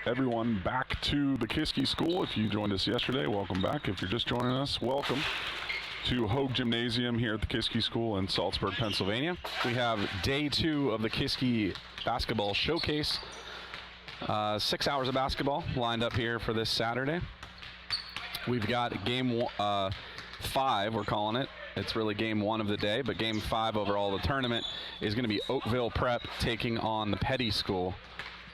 everyone back to the Kiski School. If you joined us yesterday, welcome back. If you're just joining us, welcome to Hogue Gymnasium here at the Kiski School in Salzburg, Pennsylvania. We have day 2 of the Kiski basketball showcase. 6 hours of basketball lined up here for this Saturday. We've got game 5, we're calling it. It's really game 1 of the day, but game 5 overall of the tournament is going to be Oakville Prep taking on the Peddie School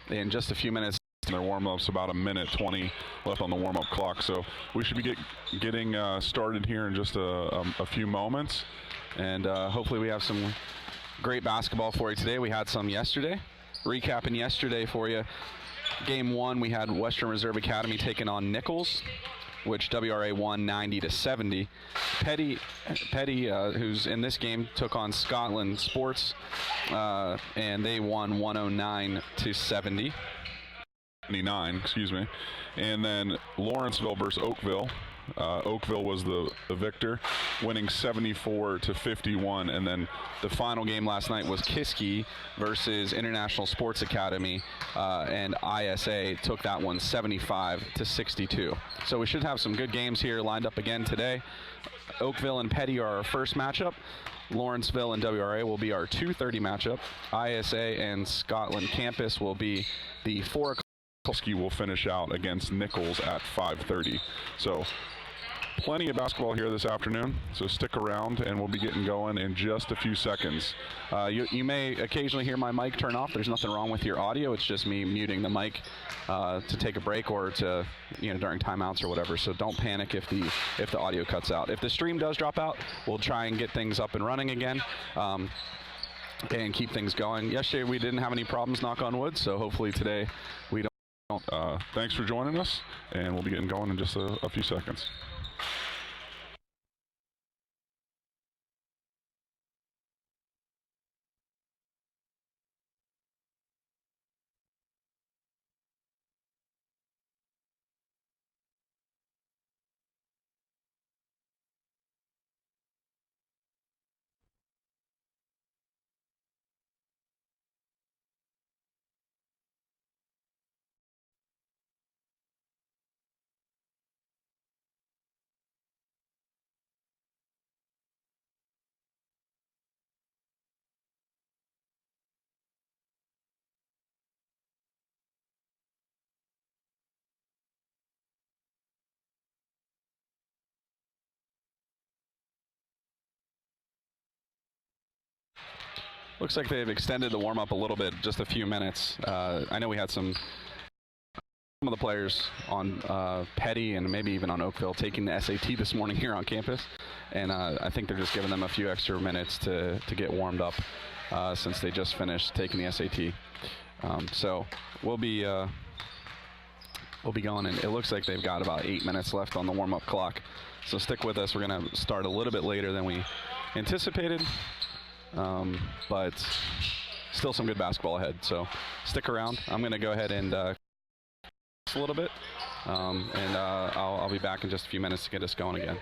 in just a few minutes. Their warm-up's about a minute 20 left on the warm-up clock, so we should be getting started here in just a few moments, and hopefully we have some great basketball for you today. We had some yesterday. Recapping yesterday for you, game 1 we had Western Reserve Academy taking on Nichols, which WRA won 90-70. Peddie, who's in this game, took on Scotland Sports, and they won 109-70. 99, excuse me. And then Lawrenceville versus Oakville. Oakville was the victor, winning 74-51. And then the final game last night was Kiski versus International Sports Academy, and ISA took that one 75-62. So we should have some good games here lined up again today. Oakville and Peddie are our first matchup. Lawrenceville and WRA will be our 2:30 matchup. ISA and Scotland Campus will be the 4 o'clock. Kiski will finish out against Nichols at 5:30. So plenty of basketball here this afternoon, so stick around and we'll be getting going in just a few seconds. You may occasionally hear my mic turn off. There's nothing wrong with your audio. It's just me muting the mic to take a break or to, during timeouts or whatever. So don't panic if the audio cuts out. If the stream does drop out, we'll try and get things up and running again. And keep things going. Yesterday we didn't have any problems, knock on wood, so hopefully today we don't. Thanks for joining us, and we'll be getting going in just a few seconds. Looks like they've extended the warm-up a little bit, just a few minutes. I know we had some of the players on Peddie and maybe even on Oakville taking the SAT this morning here on campus, and I think they're just giving them a few extra minutes to get warmed up since they just finished taking the SAT. So we'll be going, and it looks like they've got about 8 minutes left on the warm-up clock. So stick with us. We're going to start a little bit later than we anticipated. But still some good basketball ahead, so stick around. I'm going to go ahead and a little bit, and I'll be back in just a few minutes to get us going again.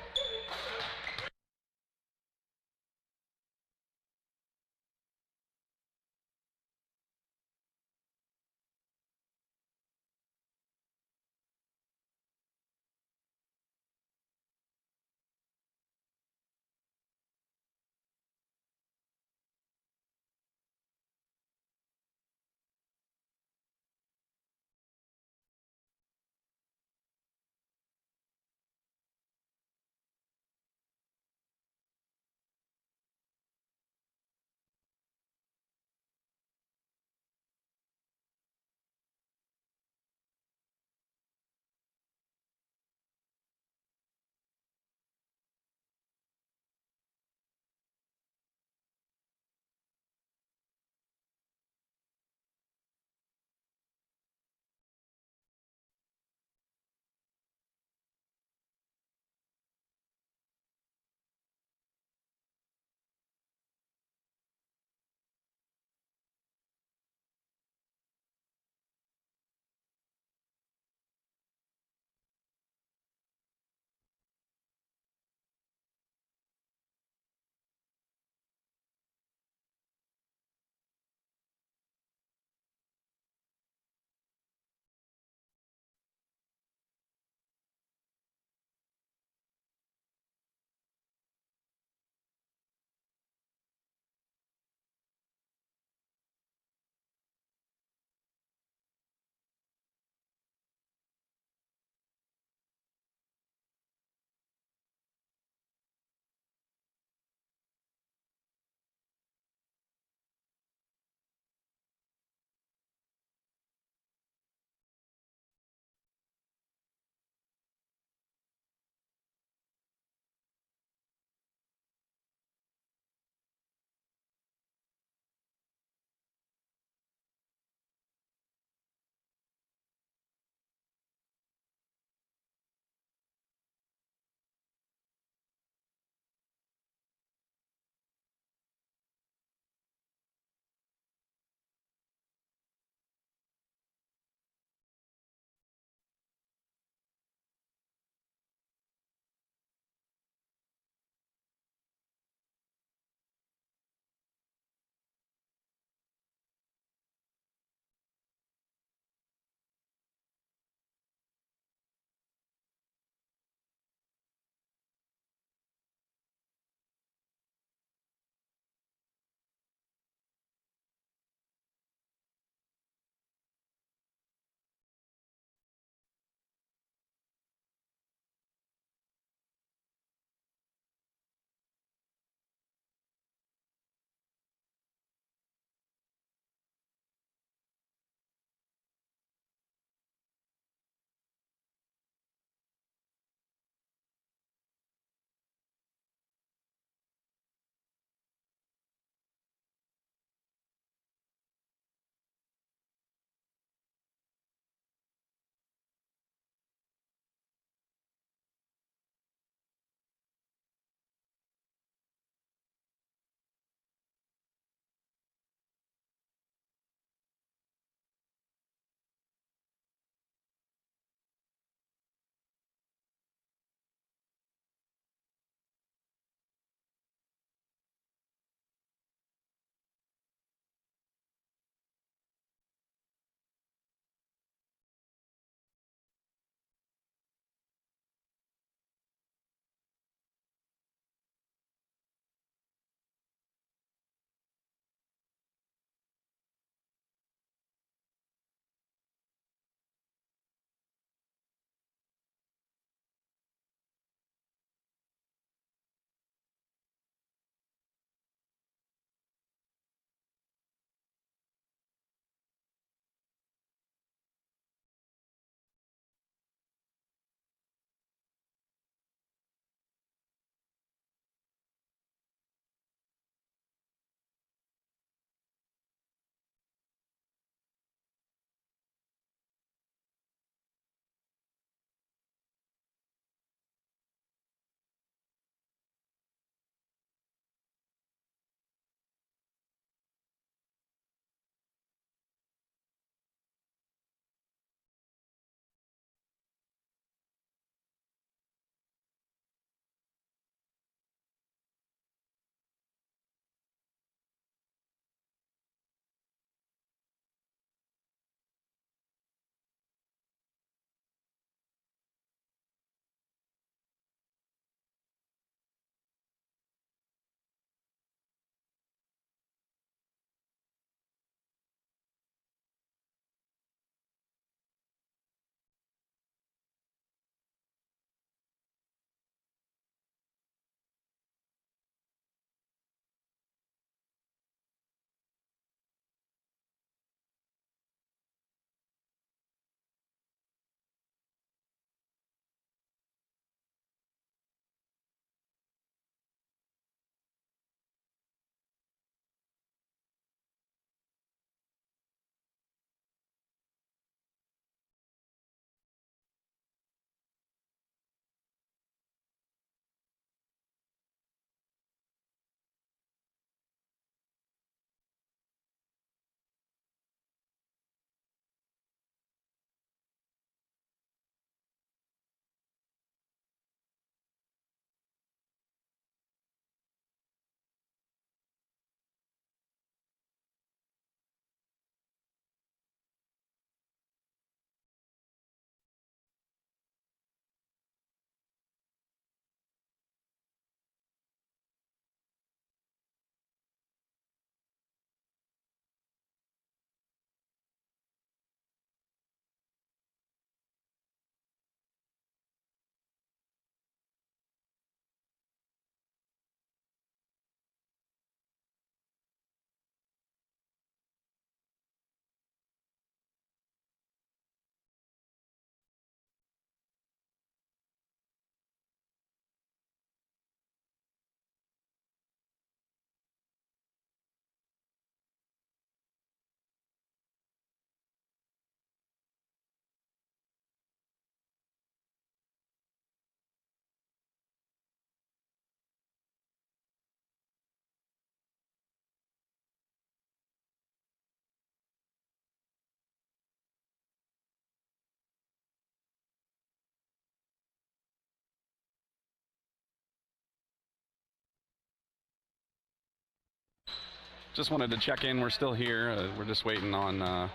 Just wanted to check in. We're still here. We're just waiting on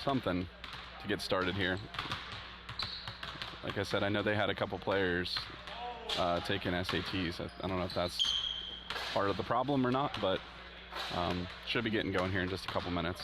something to get started here. Like I said, I know they had a couple players taking SATs. I don't know if that's part of the problem or not, but should be getting going here in just a couple minutes.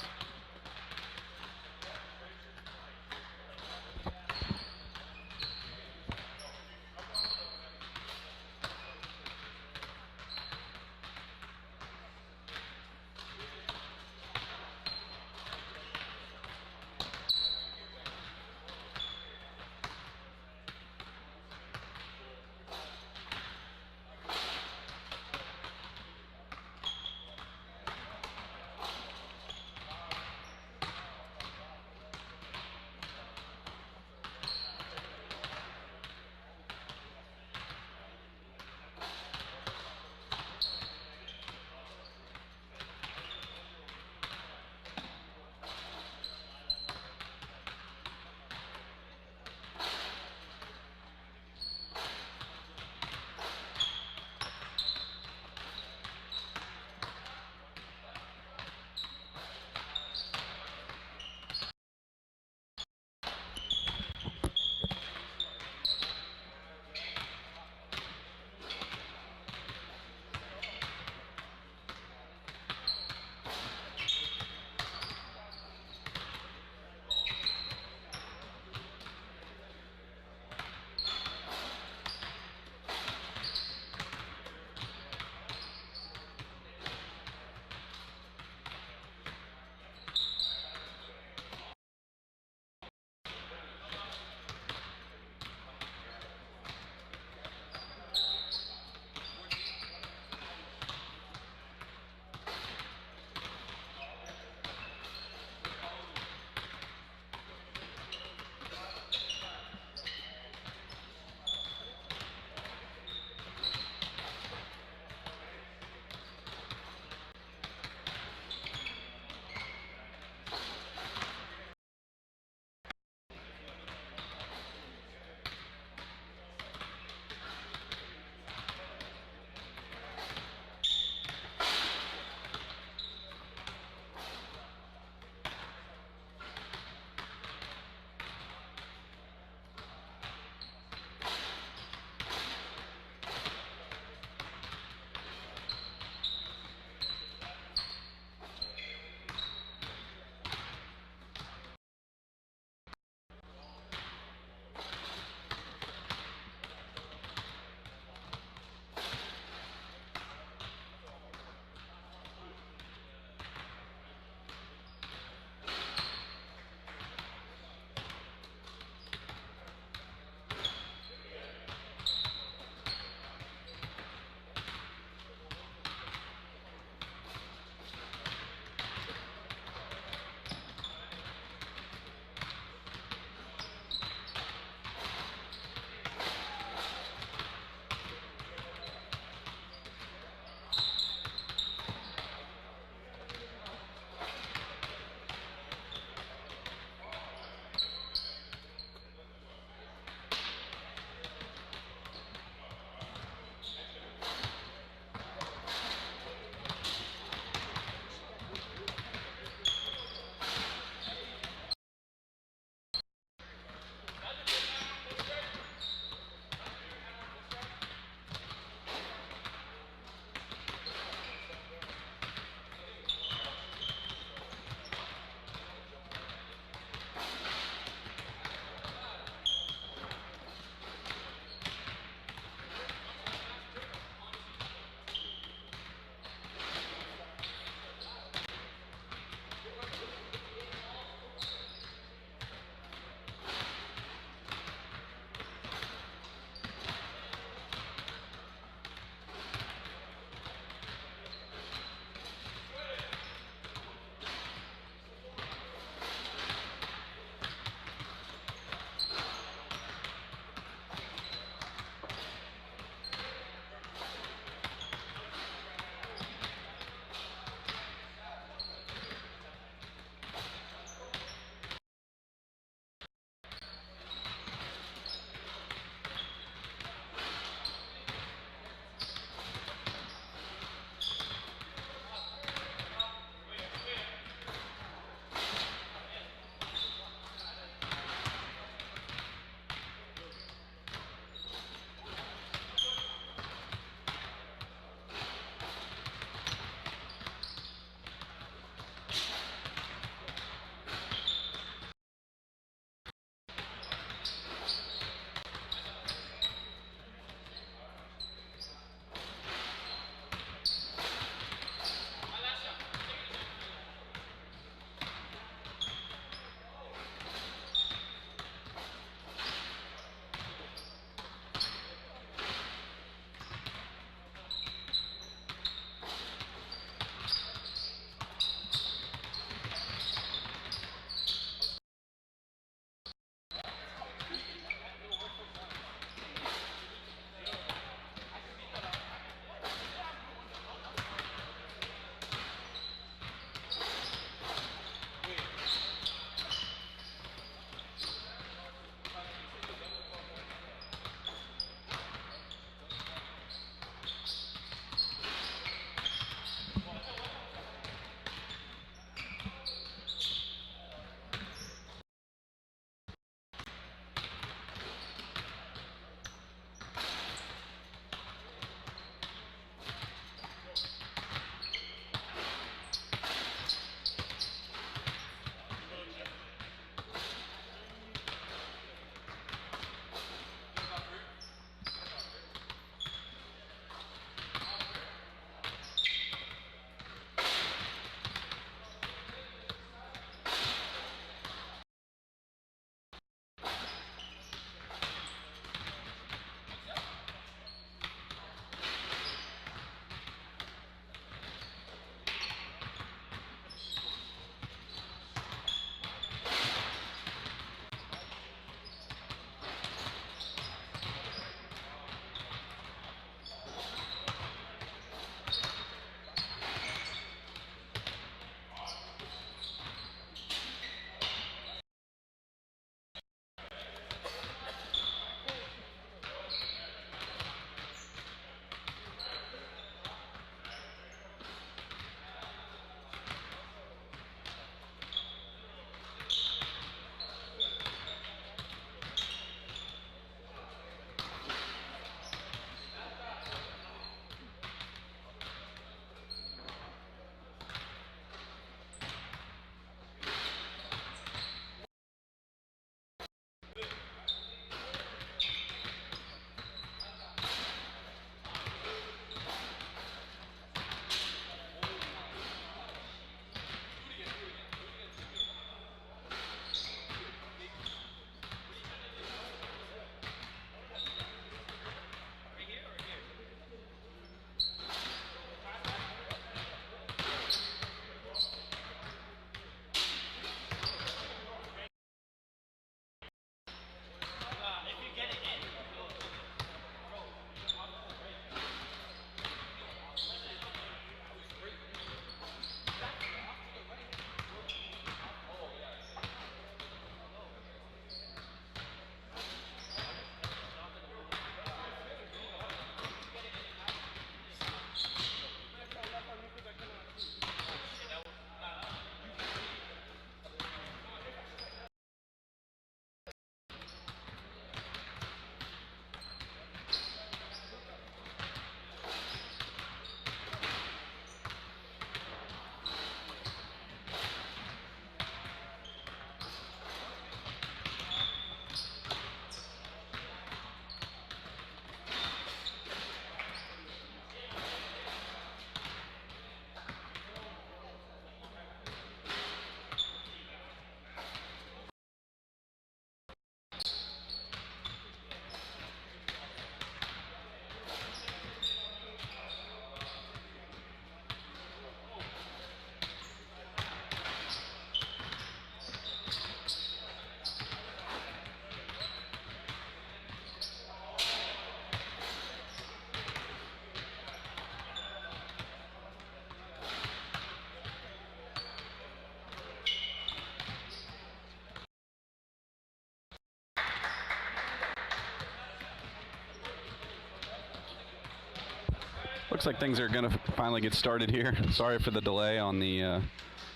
Looks like things are going to finally get started here. Sorry for the delay on the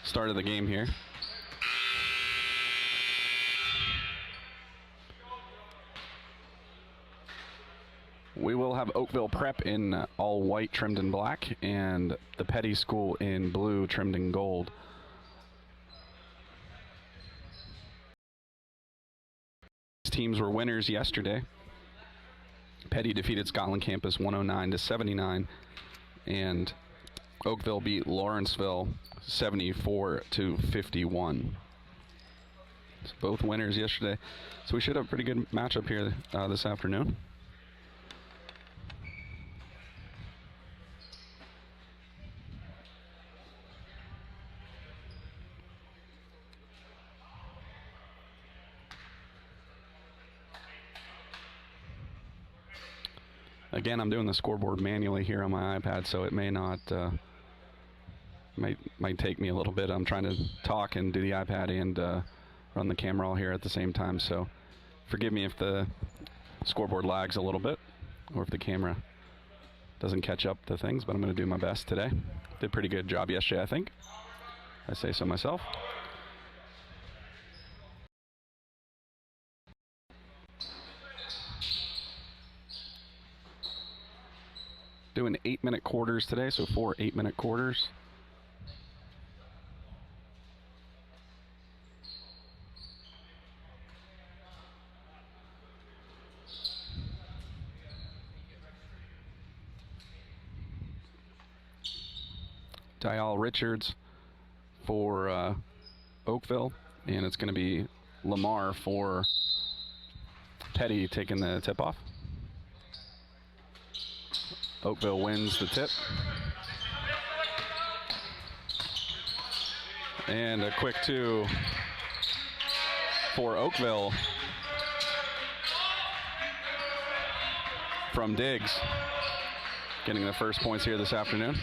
start of the game here. We will have Oakville Prep in all white trimmed in black and the Peddie School in blue trimmed in gold. These teams were winners yesterday. Peddie defeated Scotland Campus 109-79, and Oakville beat Lawrenceville 74-51. So both winners yesterday. So we should have a pretty good matchup here this afternoon. Again, I'm doing the scoreboard manually here on my iPad, so it may not, might take me a little bit. I'm trying to talk and do the iPad and run the camera all here at the same time, so forgive me if the scoreboard lags a little bit or if the camera doesn't catch up to things, but I'm going to do my best today. Did a pretty good job yesterday, I think. I say so myself. Doing 8-minute quarters today, so 4 8-minute quarters. Dial Richards for Oakville, and it's going to be Lamar for Peddie taking the tip-off. Oakville wins the tip. And a quick 2 for Oakville from Diggs, getting the first points here this afternoon.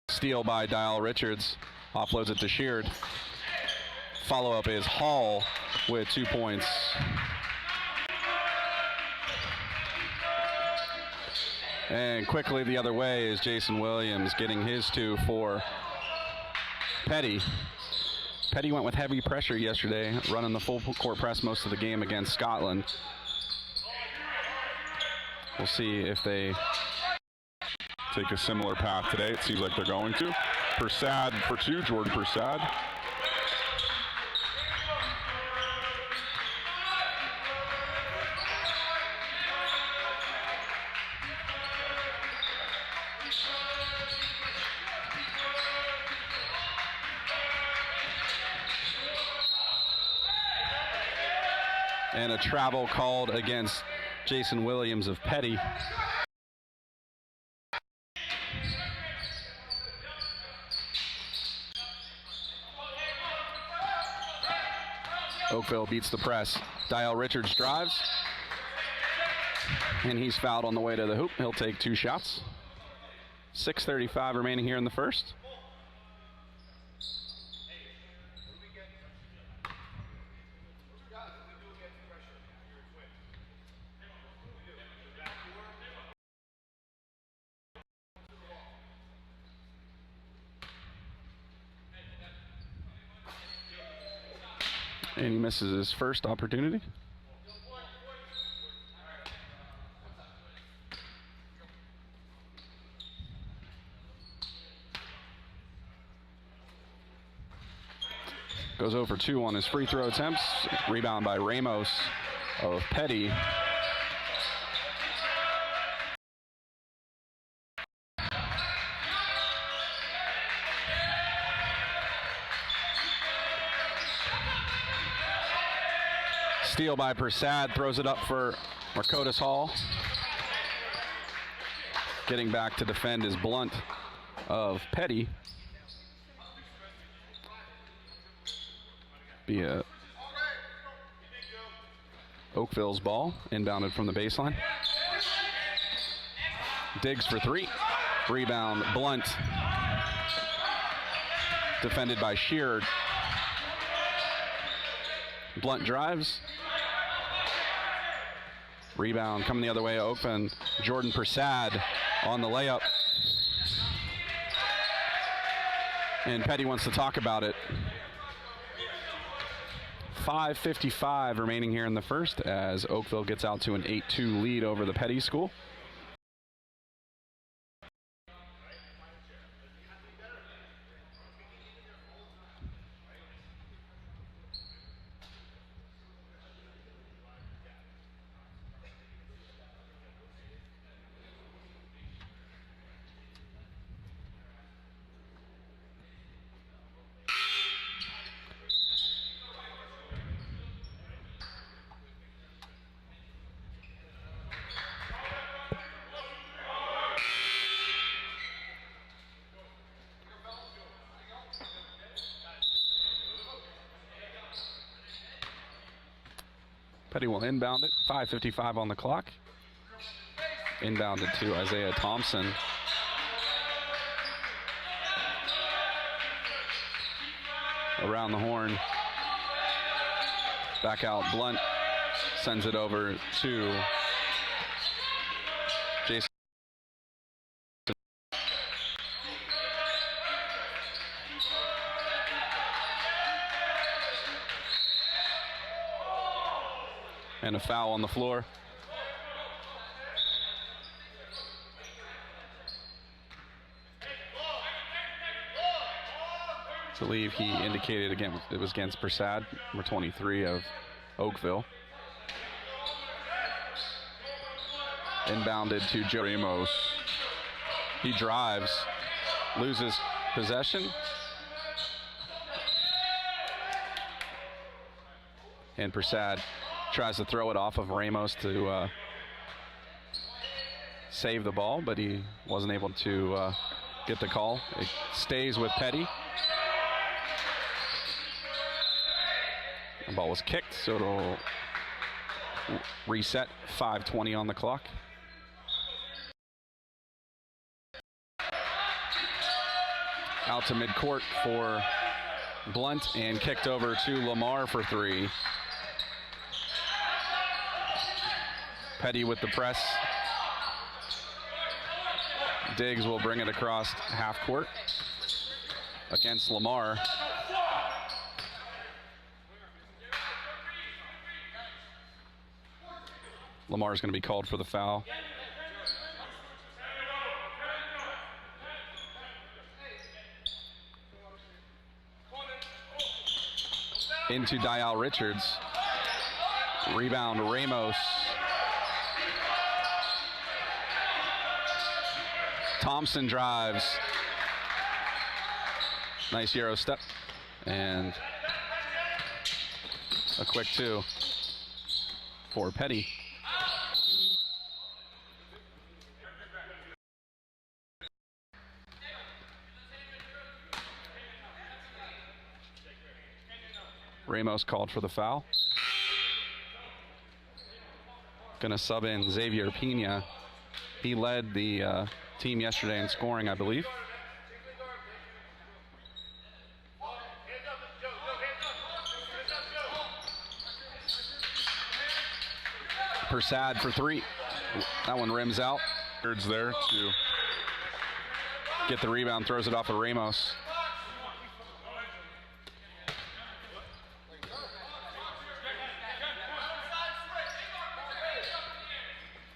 Steal by Dial Richards. Offloads it to Sheard. Follow-up is Hall with 2 points. And quickly the other way is Jason Williams getting his 2 for Peddie. Peddie went with heavy pressure yesterday, running the full court press most of the game against Scotland. We'll see if they take a similar path today. It seems like they're going to. Persad for 2, Jordan Persad. And a travel called against Jason Williams of Peddie. Oakville beats the press. Dial Richards drives, and he's fouled on the way to the hoop. He'll take 2 shots. 6:35 remaining here in the first. And he misses his first opportunity. Goes over 2 on his free throw attempts. Rebound by Ramos of Peddie. Steal by Persad, throws it up for Marcotis Hall. Getting back to defend is Blunt of Peddie. Be a Oakville's ball, inbounded from the baseline. Diggs for 3. Rebound, Blunt. Defended by Sheard. Blunt drives. Rebound coming the other way, Oakville. Jordan Persad on the layup. And Peddie wants to talk about it. 5:55 remaining here in the first as Oakville gets out to an 8-2 lead over the Peddie school. Peddie will inbound it. 5:55 on the clock. Inbounded to Isaiah Thompson. Around the horn. Back out Blunt. Sends it over to Jason. And a foul on the floor. I believe he indicated again it was against Persad, number 23 of Oakville. Inbounded to Joe Ramos. He drives, loses possession. And Persad tries to throw it off of Ramos to save the ball, but he wasn't able to get the call. It stays with Peddie. The ball was kicked, so it'll reset. 5:20 on the clock. Out to midcourt for Blunt and kicked over to Lamar for three. Peddie with the press. Diggs will bring it across half court against Lamar. Lamar's going to be called for the foul. Into Dial Richards. Rebound Ramos. Thompson drives. Nice Euro step. And a quick two for Peddie. Ramos called for the foul. Gonna sub in Xavier Pena. He led the team yesterday in scoring, I believe. Persad for three. That one rims out. Thirds there to get the rebound, throws it off of Ramos.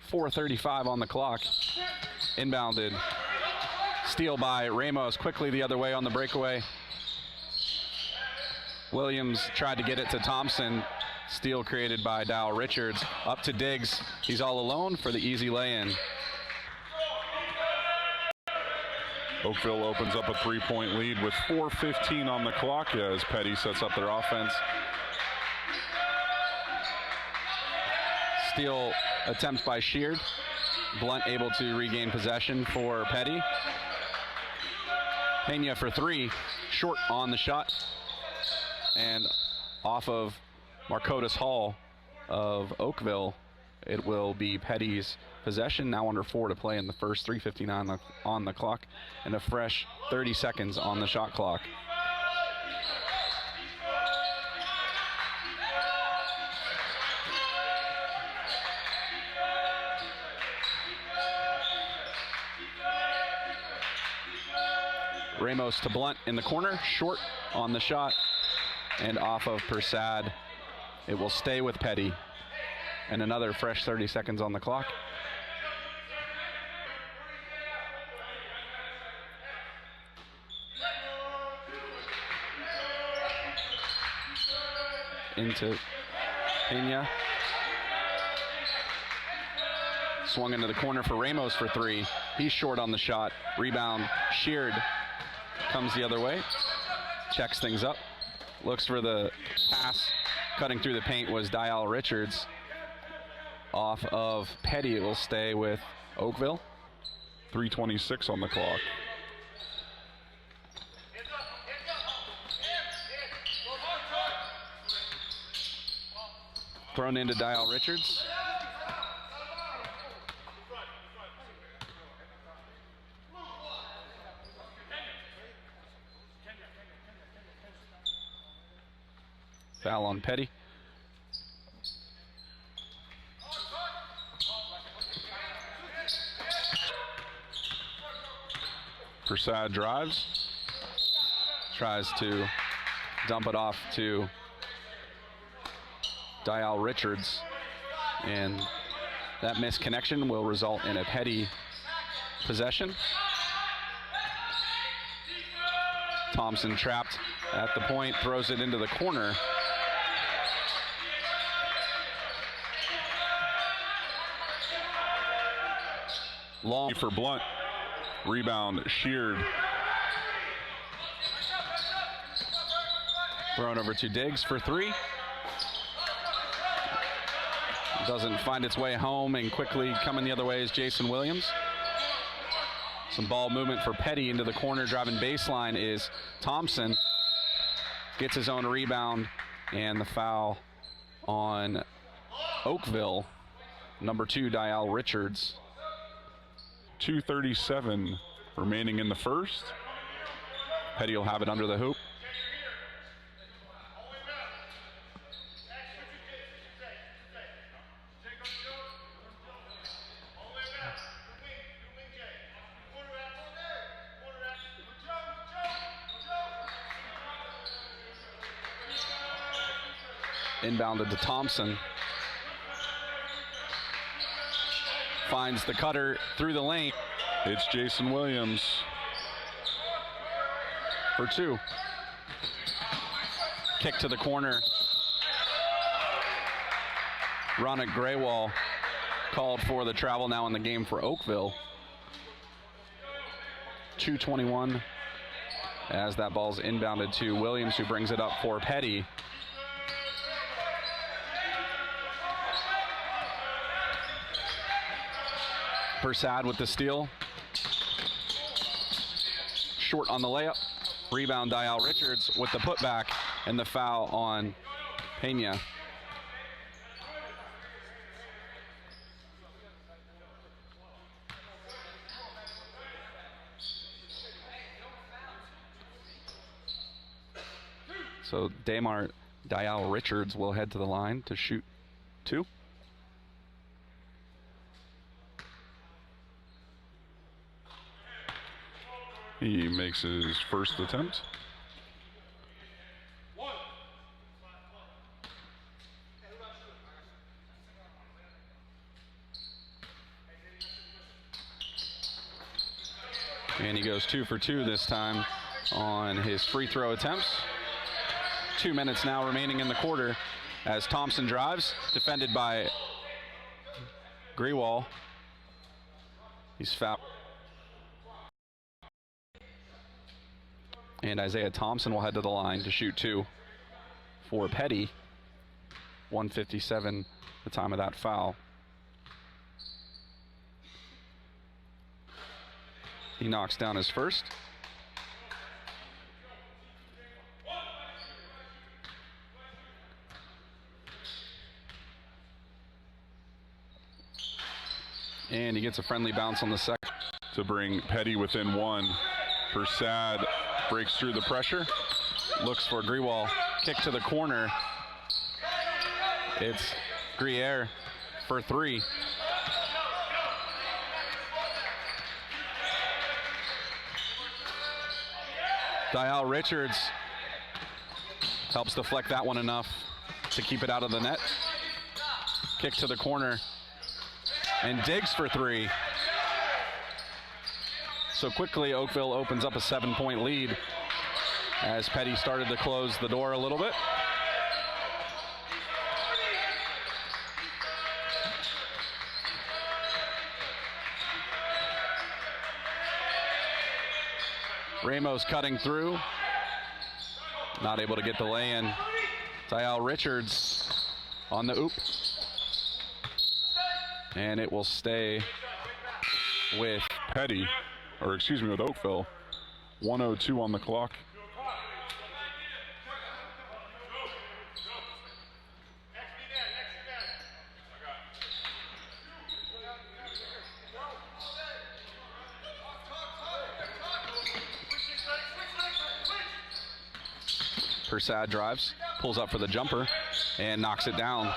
.435 on the clock. Inbounded. Steal by Ramos. Quickly the other way on the breakaway. Williams tried to get it to Thompson. Steal created by Dow Richards. Up to Diggs. He's all alone for the easy lay-in. Oakville opens up a three-point lead with 4:15 on the clock as Peddie sets up their offense. Steal attempt by Sheard. Blunt able to regain possession for Peddie. Pena for three. Short on the shot. And off of Marcotus Hall of Oakville, it will be Peddie's possession. Now under 4 to play in the first. 3:59 on the clock. And a fresh 30 seconds on the shot clock. Ramos to Blunt in the corner, short on the shot, and off of Persad. It will stay with Peddie, and another fresh 30 seconds on the clock. Into Pena. Swung into the corner for Ramos for three. He's short on the shot. Rebound, sheared. Comes the other way. Checks things up. Looks for the pass. Cutting through the paint was Dial Richards. Off of Peddie, it will stay with Oakville. 3:26 on the clock. Thrown into Dial Richards. Foul on Peddie. Persad drives. Tries to dump it off to Dial Richards, and that missed connection will result in a Peddie possession. Thompson trapped at the point, throws it into the corner. Long for Blunt. Rebound sheared. Thrown over to Diggs for three. Doesn't find its way home, and quickly coming the other way is Jason Williams. Some ball movement for Peddie into the corner. Driving baseline is Thompson. Gets his own rebound, and the foul on Oakville. Number 2, Dial Richards. 2:37 remaining in the first. Peddie will have it under the hoop. Inbounded to Thompson. Finds the cutter through the lane. It's Jason Williams for two. Kick to the corner. Ronick Graywall called for the travel now in the game for Oakville. 2:21 as that ball's inbounded to Williams, who brings it up for Peddie. Persad with the steal. Short on the layup. Rebound Dial Richards with the putback, and the foul on Pena. So Damar Dial Richards will head to the line to shoot two. He makes his first attempt. And he goes 2 for 2 this time on his free throw attempts. 2 minutes now remaining in the quarter as Thompson drives, defended by Greywall. He's fouled. And Isaiah Thompson will head to the line to shoot two for Peddie. 1:57 the time of that foul. He knocks down his first. And he gets a friendly bounce on the second. To bring Peddie within one. Persad breaks through the pressure. Looks for Greywall. Kick to the corner. It's Gruyere for three. Dial Richards helps deflect that one enough to keep it out of the net. Kick to the corner and digs for three. So quickly Oakville opens up a 7-point lead as Peddie started to close the door a little bit. Ramos cutting through, not able to get the lay-in. Dial Richards on the oop, and it will stay with Peddie, or excuse me, with Oakville. 1:02 on the clock. Persad drives, pulls up for the jumper, and knocks it down.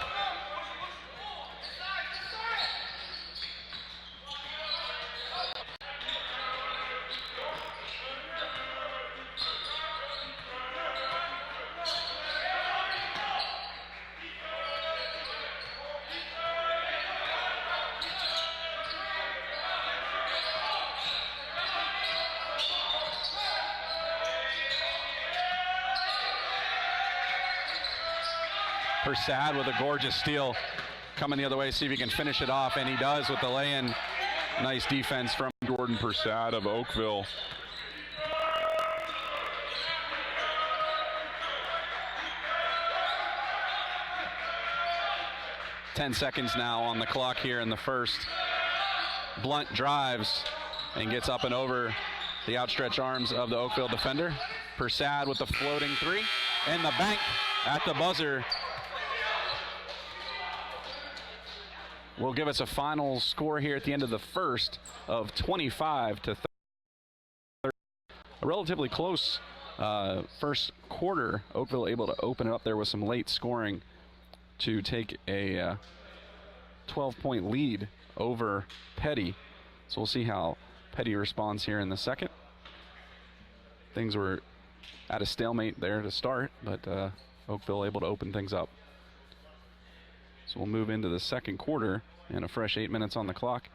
Persad with a gorgeous steal, coming the other way, see if he can finish it off, and he does with the lay-in. Nice defense from Jordan Persad of Oakville. .10 seconds now on the clock here in the first. Blunt drives and gets up and over the outstretched arms of the Oakville defender. Persad with the floating three, and the bank at the buzzer will give us a final score here at the end of the first of 25-30. A relatively close first quarter. Oakville able to open it up there with some late scoring to take a 12-point lead over Peddie. So we'll see how Peddie responds here in the second. Things were at a stalemate there to start, but Oakville able to open things up. So we'll move into the second quarter and a fresh 8 minutes on the clock.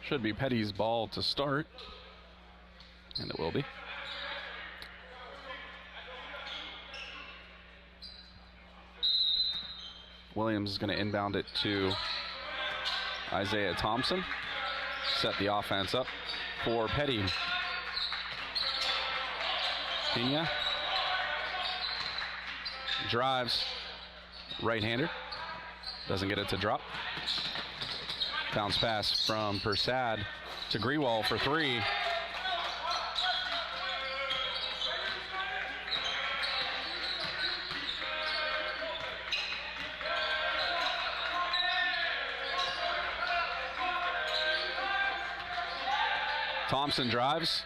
Should be Peddie's ball to start, and it will be. Williams is going to inbound it to Isaiah Thompson. Set the offense up for Peddie. Pena drives, right-hander, doesn't get it to drop. Bounce pass from Persad to Grewal for three. Thompson drives.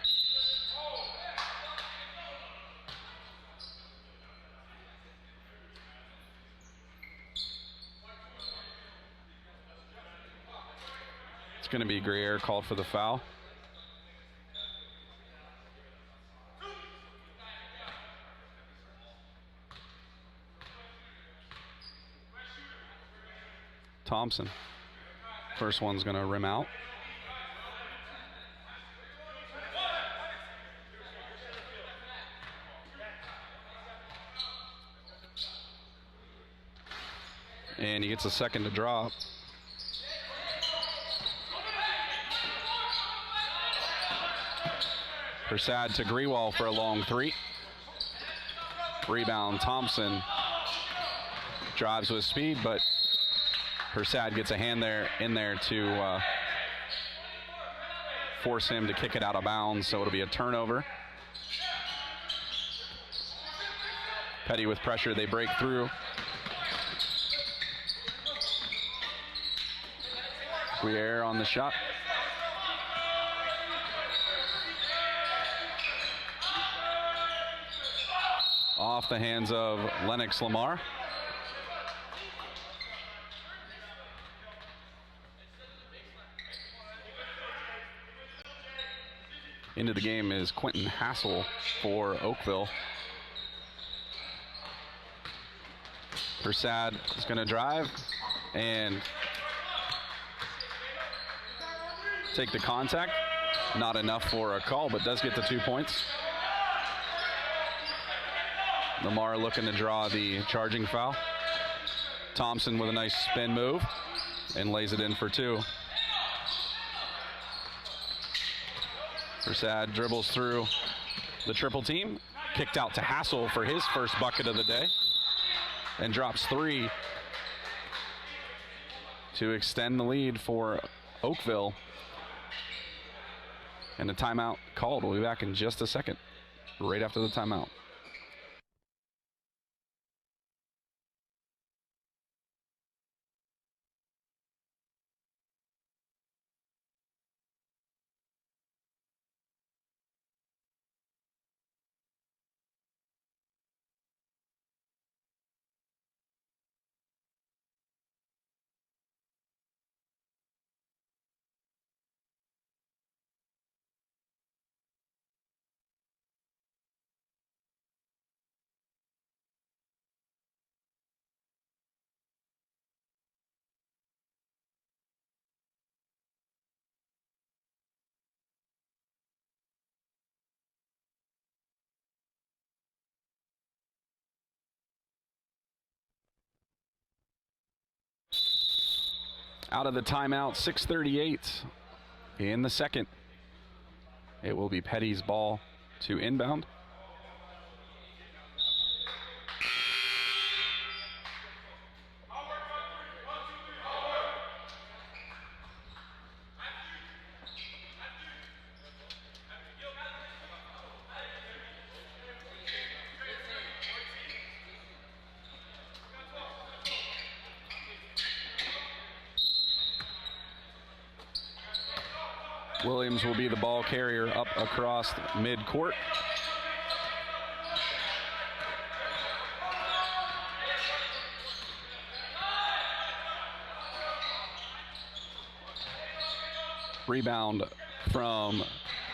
It's going to be Greer called for the foul. Thompson. First one's going to rim out. And he gets a second to drop. Persad to Grewal for a long three. Rebound, Thompson drives with speed, but Persad gets a hand in there to force him to kick it out of bounds, so it'll be a turnover. Peddie with pressure, they break through. Guerre on the shot. Off the hands of Lennox Lamar. Into the game is Quentin Hassel for Oakville. Persad is going to drive and take the contact. Not enough for a call, but does get the 2 points. Lamar looking to draw the charging foul. Thompson with a nice spin move and lays it in for 2. Persad dribbles through the triple team. Kicked out to Hassel for his first bucket of the day. And drops 3 to extend the lead for Oakville. And the timeout called. We'll be back in just a second, right after the timeout. Out of the timeout, 6:38 in the second. It will be Peddie's ball to inbound. Williams will be the ball carrier up across midcourt. Rebound from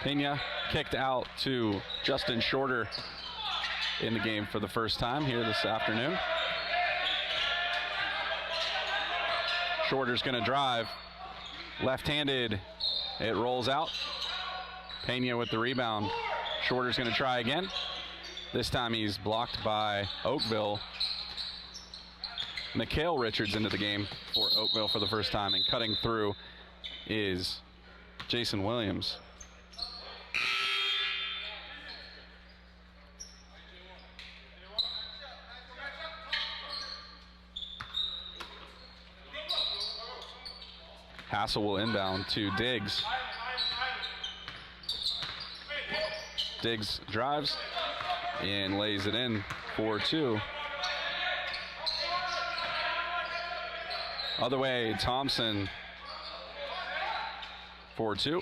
Pena, kicked out to Justin Shorter in the game for the first time here this afternoon. Shorter's going to drive, left-handed. It rolls out. Pena with the rebound. Shorter's going to try again. This time he's blocked by Oakville. Mikhail Richards into the game for Oakville for the first time, and cutting through is Jason Williams. Hassel will inbound to Diggs. Diggs drives and lays it in for 2. Other way, Thompson for 2.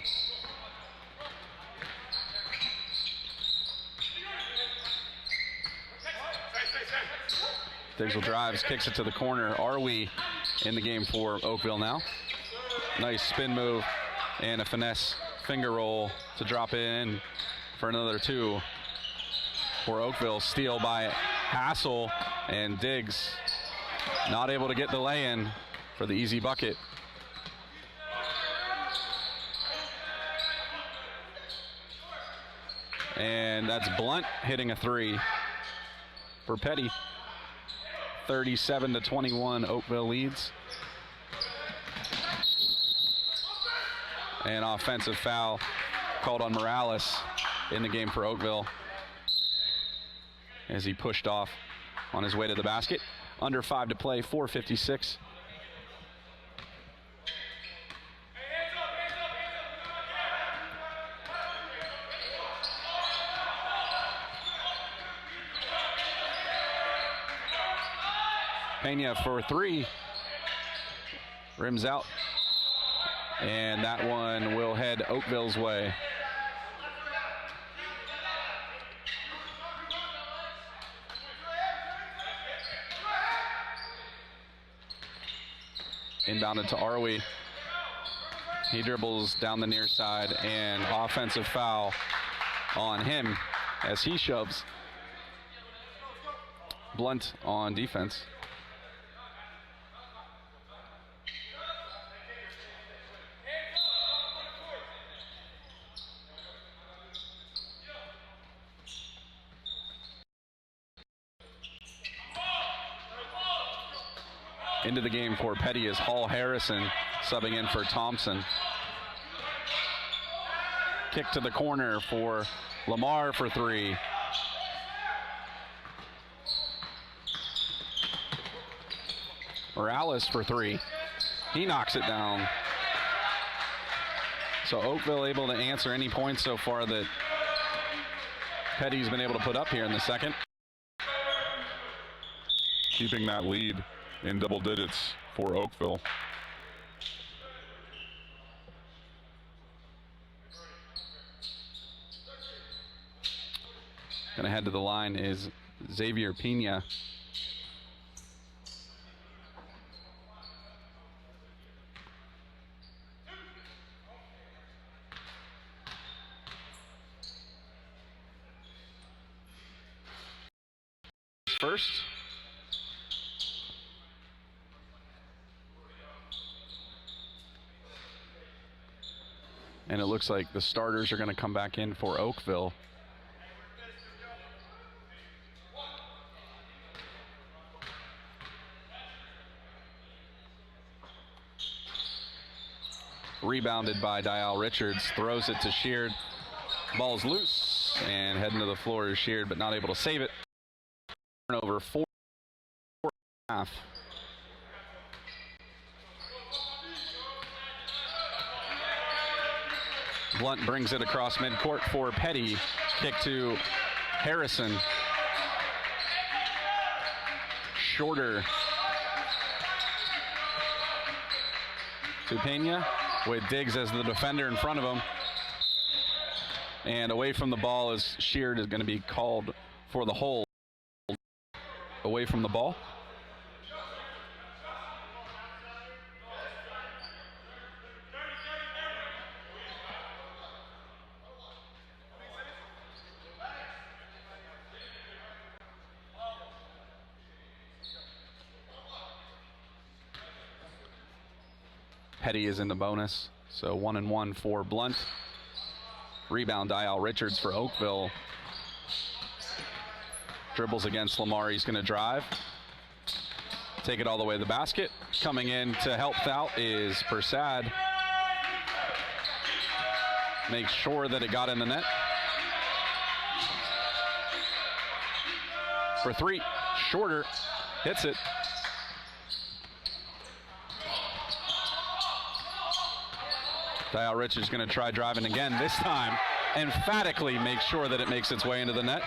Diggs will drives, kicks it to the corner. Are we in the game for Oakville now? Nice spin move And a finesse finger roll to drop it in for another 2 for Oakville. Steal by Hassel, and Diggs not able to get the lay-in for the easy bucket. And that's Blunt hitting a 3 for Peddie. 37-21, Oakville leads. An offensive foul called on Morales in the game for Oakville as he pushed off on his way to the basket. Under 5 to play, 4:56. Pena for 3. Rims out. And that one will head Oakville's way. Inbounded to Arwe. He dribbles down the near side, and offensive foul on him as he shoves Blunt on defense. Into the game for Peddie is Hall Harrison, subbing in for Thompson. Kick to the corner for Lamar for 3. Morales for 3. He knocks it down. So Oakville able to answer any points so far that Peddie's been able to put up here in the second. Keeping that lead in double digits for Oakville. Gonna head to the line is Xavier Pena. First. And it looks like the starters are going to come back in for Oakville. Rebounded by Dial Richards, throws it to Sheard. Ball's loose, and heading to the floor is Sheard, but not able to save it. Turnover 4.5. Blunt brings it across midcourt for Peddie. Kick to Harrison. Shorter to Pena with Diggs as the defender in front of him. And away from the ball is Sheard is going to be called for the hold. Away from the ball. Peddie is in the bonus, so 1-1 for Blunt. Rebound Dial Richards for Oakville. Dribbles against Lamar, he's going to drive. Take it all the way to the basket. Coming in to help out is Persad. Make sure that it got in the net. For 3, Shorter, hits it. Dial Richards going to try driving again, this time emphatically make sure that it makes its way into the net.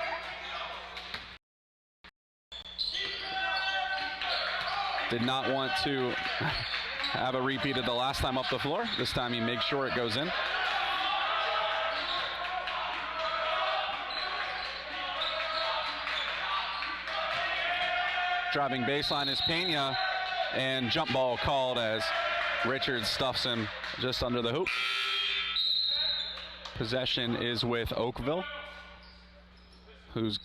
Did not want to have a repeat of the last time up the floor. This time he makes sure it goes in. Driving baseline is Pena, and jump ball called as Richards stuffs him just under the hoop. possession is with Oakville, who's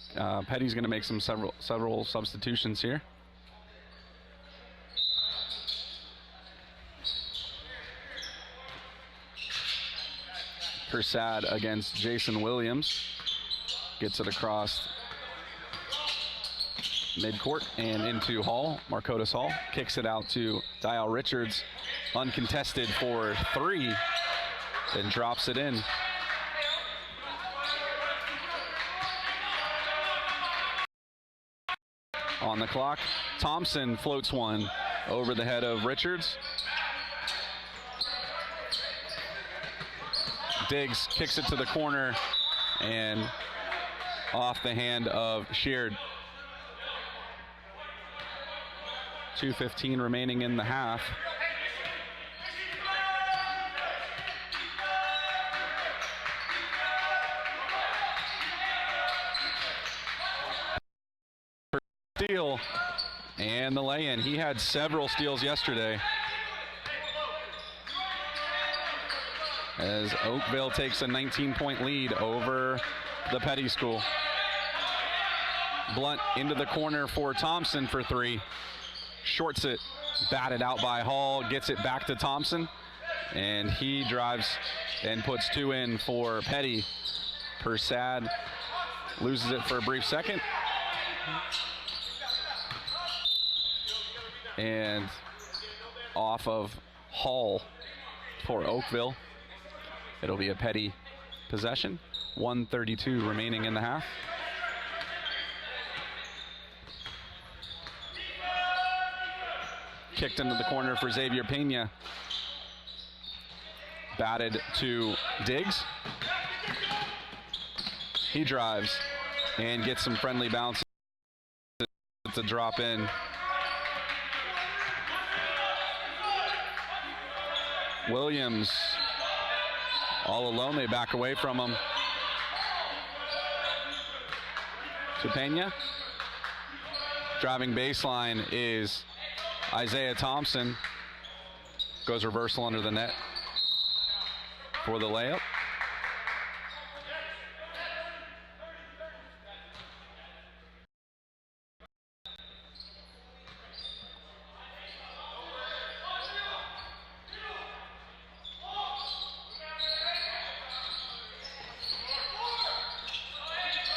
Peddie's going to make several substitutions here. Persad against Jason Williams. Gets it across midcourt and into Hall, Marcotus Hall. Kicks it out to Dial Richards, uncontested for 3, then drops it in. On the clock, Thompson floats one over the head of Richards. Diggs kicks it to the corner and off the hand of Sheard. 2:15 remaining in the half. Steal and the lay-in. He had several steals yesterday. As Oakville takes a 19-point lead over the Peddie School. Blunt into the corner for Thompson for 3. Shorts it, batted out by Hall, gets it back to Thompson, and he drives and puts 2 in for Peddie. Persad loses it for a brief second. And off of Hall for Oakville. It'll be a Peddie possession. 1:32 remaining in the half. Kicked into the corner for Xavier Pena. Batted to Diggs. He drives and gets some friendly bounces to drop in. Williams all alone, they back away from him. To Pena. Driving baseline is Isaiah Thompson. Goes reversal under the net for the layup.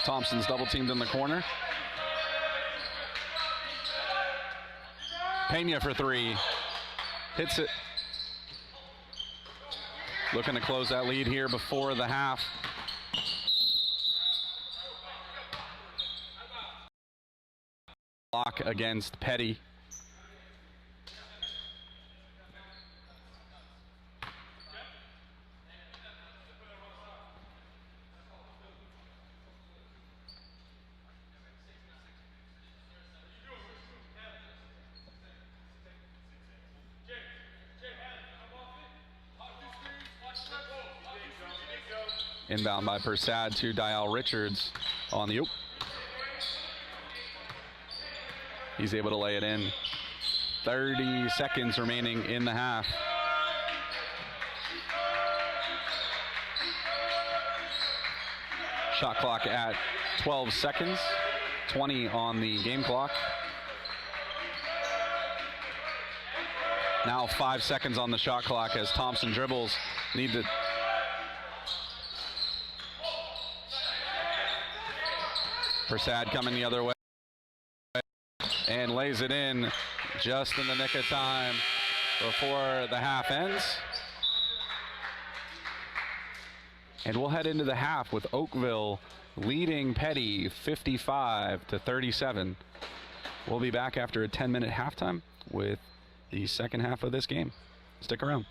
Thompson's double teamed in the corner. Pena for 3. Hits it. Looking to close that lead here before the half. Block against Peddie. Inbound by Persad to Dial Richards on the oop. He's able to lay it in. 30 seconds remaining in the half. Shot clock at 12 seconds. 20 on the game clock. Now 5 seconds on the shot clock as Thompson dribbles. Need to Persad coming the other way and lays it in just in the nick of time before the half ends. And we'll head into the half with Oakville leading Peddie 55-37. We'll be back after a 10-minute halftime with the second half of this game. Stick around.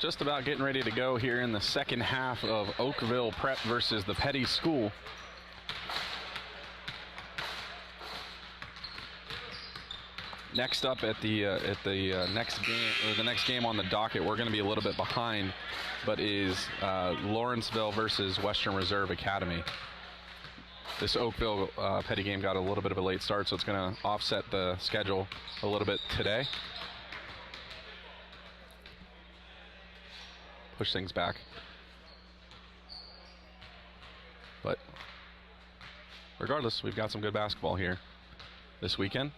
just about getting ready to go here in the second half of Oakville Prep versus the Peddie School. Next up at the next game, or the next game on the docket, we're going to be a little bit behind, but is Lawrenceville versus Western Reserve Academy. This Oakville Peddie game got a little bit of a late start, so it's going to offset the schedule a little bit today. Push things back. But regardless, we've got some good basketball here this weekend.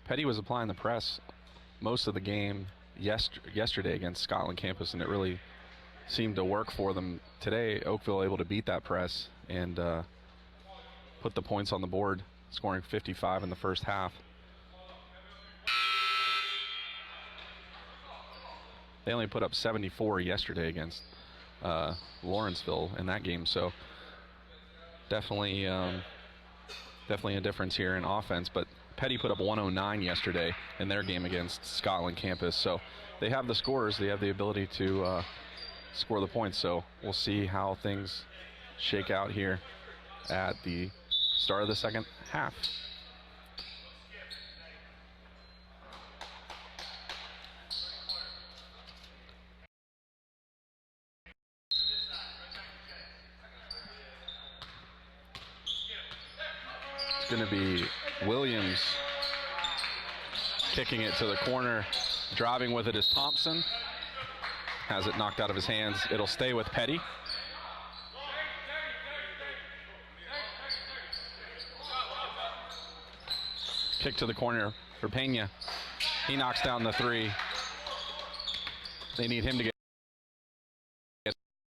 Peddie was applying the press most of the game yesterday against Scotland campus, and it really seemed to work for them today. Oakville able to beat that press and put the points on the board, scoring 55 in the first half. They only put up 74 yesterday against Lawrenceville in that game, so definitely a difference here in offense. But Peddie put up 109 yesterday in their game against Scotland campus, so they have the scores, they have the ability to score the points. So we'll see how things shake out here at the start of the second half. It's going to be Williams kicking it to the corner. Driving with it is Thompson. Has it knocked out of his hands. It'll stay with Peddie. Kick to the corner for Pena. He knocks down the three. They need him to get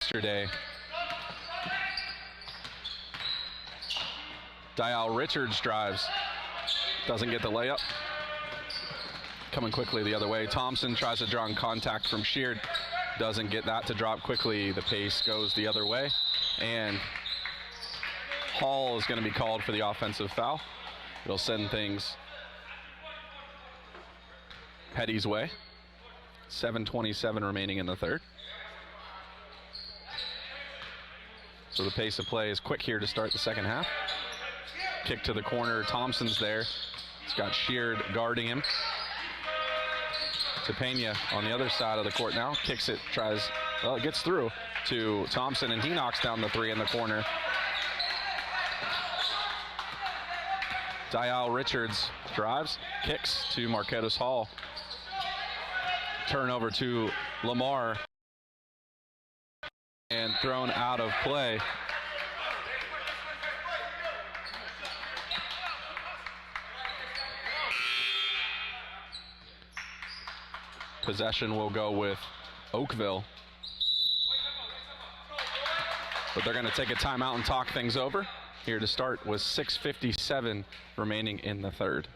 yesterday. Dial Richards drives. Doesn't get the layup. Coming quickly the other way. Thompson tries to draw in contact from Sheard. Doesn't get that to drop quickly. The pace goes the other way. And Hall is going to be called for the offensive foul. It'll send things Peddie's way. 7:27 remaining in the third. So the pace of play is quick here to start the second half. Kick to the corner. Thompson's there. He's got Sheard guarding him. To Pena on the other side of the court now. Kicks it, tries, well, it gets through to Thompson, and he knocks down the three in the corner. Dial Richards drives, kicks to Marquetas Hall. Turnover to Lamar. And thrown out of play. Possession will go with Oakville. But they're going to take a timeout and talk things over. Here to start with 6:57 remaining in the third.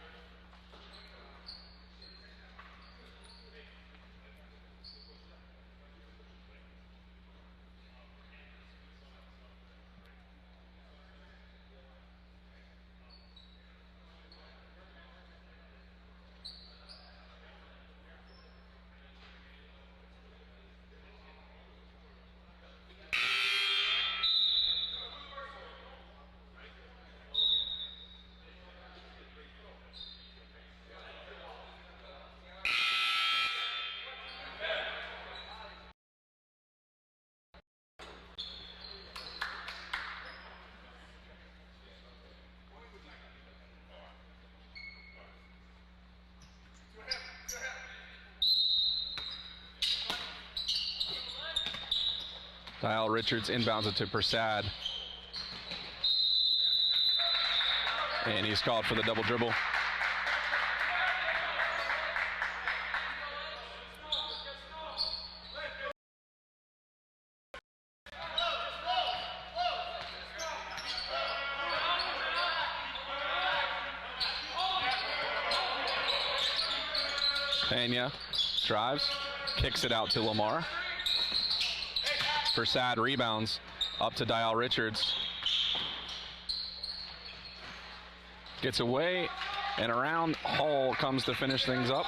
Dial Richards inbounds it to Persad. And he's called for the double dribble. Pena drives, kicks it out to Lamar. Persad rebounds up to Dial Richards. Gets away and around. Hall comes to finish things up.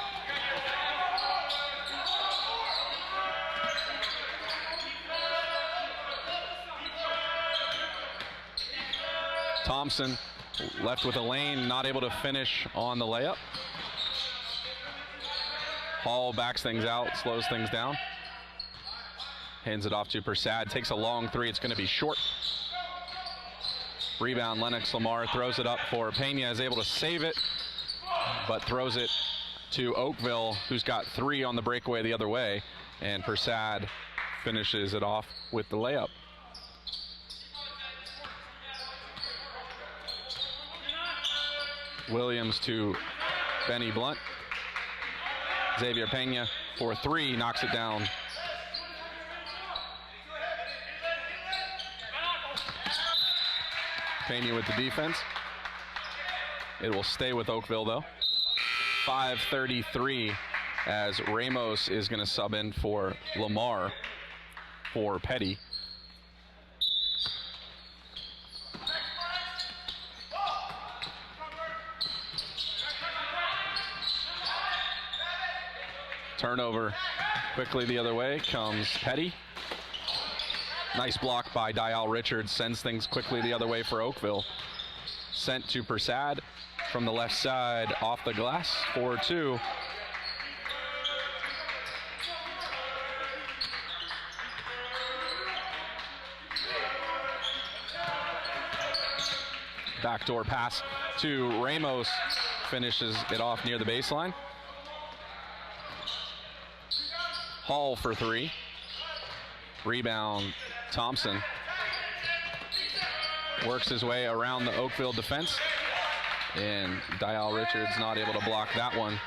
Thompson left with a lane, not able to finish on the layup. Hall backs things out, slows things down. Hands it off to Persad, takes a long three, it's going to be short. Rebound, Lennox Lamar throws it up for Pena, is able to save it, but throws it to Oakville, who's got three on the breakaway the other way, and Persad finishes it off with the layup. Williams to Benny Blunt. Xavier Pena for three, knocks it down. Pena with the defense. It will stay with Oakville though. 5:33 as Ramos is going to sub in for Lamar for Peddie. Turnover quickly the other way comes Peddie. Nice block by Dial Richards, sends things quickly the other way for Oakville. Sent to Persad from the left side off the glass, 4-2. Backdoor pass to Ramos, finishes it off near the baseline. Hall for three. Rebound, Thompson. Works his way around the Oakville defense. And Dial Richards not able to block that one.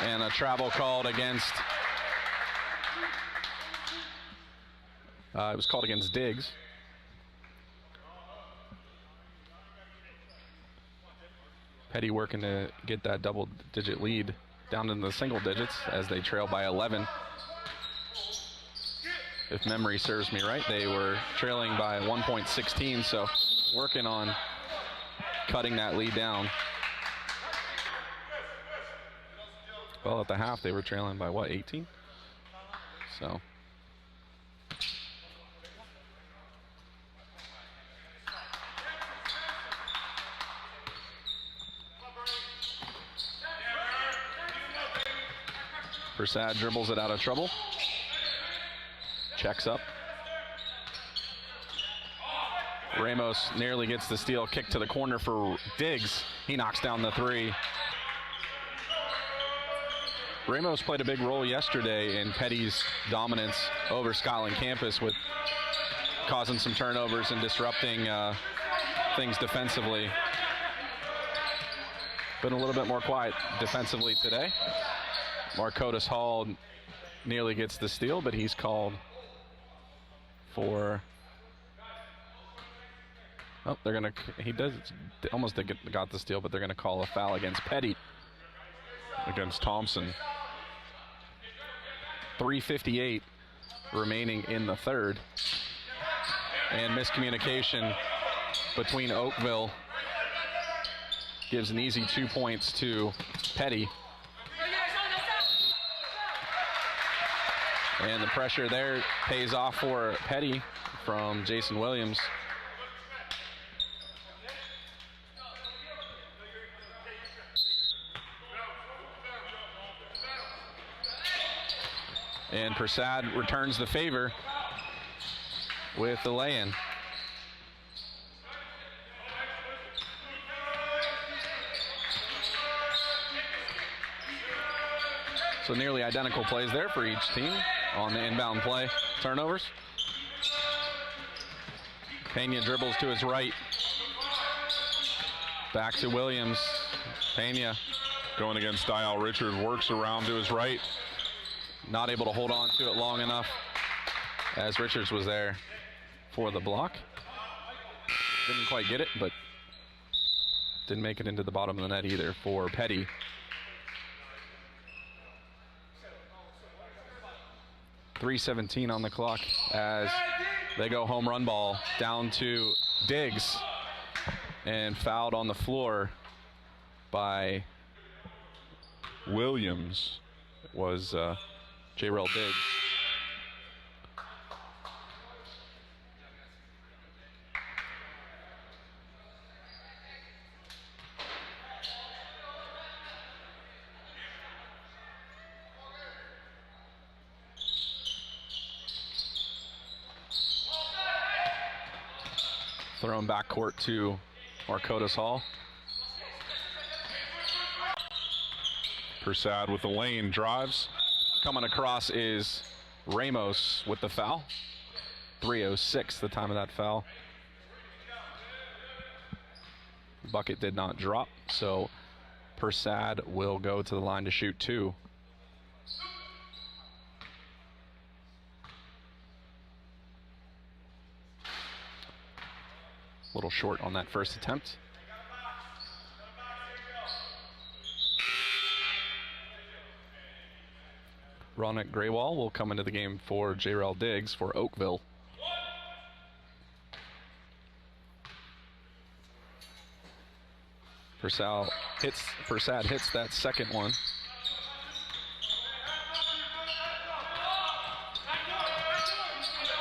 And a travel called against, it was called against Diggs. Peddie working to get that double-digit lead down into the single digits as they trail by 11. If memory serves me right, they were trailing by 1.16, so working on cutting that lead down. Well, at the half, they were trailing by what, 18? So. Persad dribbles it out of trouble. Checks up. Ramos nearly gets the steal, kick to the corner for Diggs. He knocks down the three. Ramos played a big role yesterday in Peddie's dominance over Scotland campus with causing some turnovers and disrupting things defensively. Been a little bit more quiet defensively today. Marcotus Hall nearly gets the steal, but he's called for, oh, they're gonna, he does almost got the steal, but they're gonna call a foul against Peddie. Against Thompson. 3:58 remaining in the third. And miscommunication between Oakville gives an easy 2 points to Peddie. And the pressure there pays off for Peddie from Jason Williams. And Persad returns the favor with the lay-in. So nearly identical plays there for each team on the inbound play. Turnovers. Pena dribbles to his right. Back to Williams. Pena going against Dial Richards, works around to his right. Not able to hold on to it long enough as Richards was there for the block. Didn't quite get it, but didn't make it into the bottom of the net either for Peddie. 3:17 on the clock as they go home run ball down to Diggs, and fouled on the floor by Williams. was J-Rel Diggs. Thrown backcourt to Marcotus Hall. Persad with the lane drives. Coming across is Ramos with the foul. 3:06 the time of that foul. Bucket did not drop, so Persad will go to the line to shoot 2. A little short on that first attempt. Ronick Graywall will come into the game for J-Rel Diggs for Oakville. Persad hits that second one.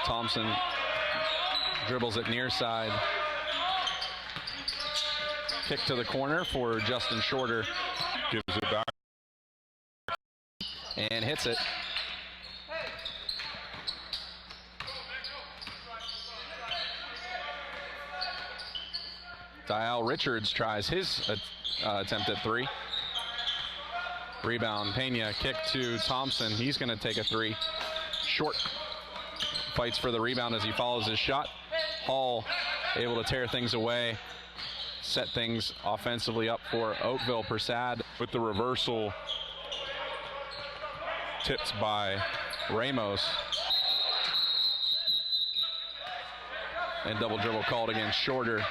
Thompson dribbles it near side. Kick to the corner for Justin Shorter. Gives it back. And hits it. Dial Richards tries his attempt at 3. Rebound, Pena, kick to Thompson. He's going to take a 3. Short fights for the rebound as he follows his shot. Hall able to tear things away, set things offensively up for Oakville. Persad With the reversal, tipped by Ramos. And double dribble called against Shorter.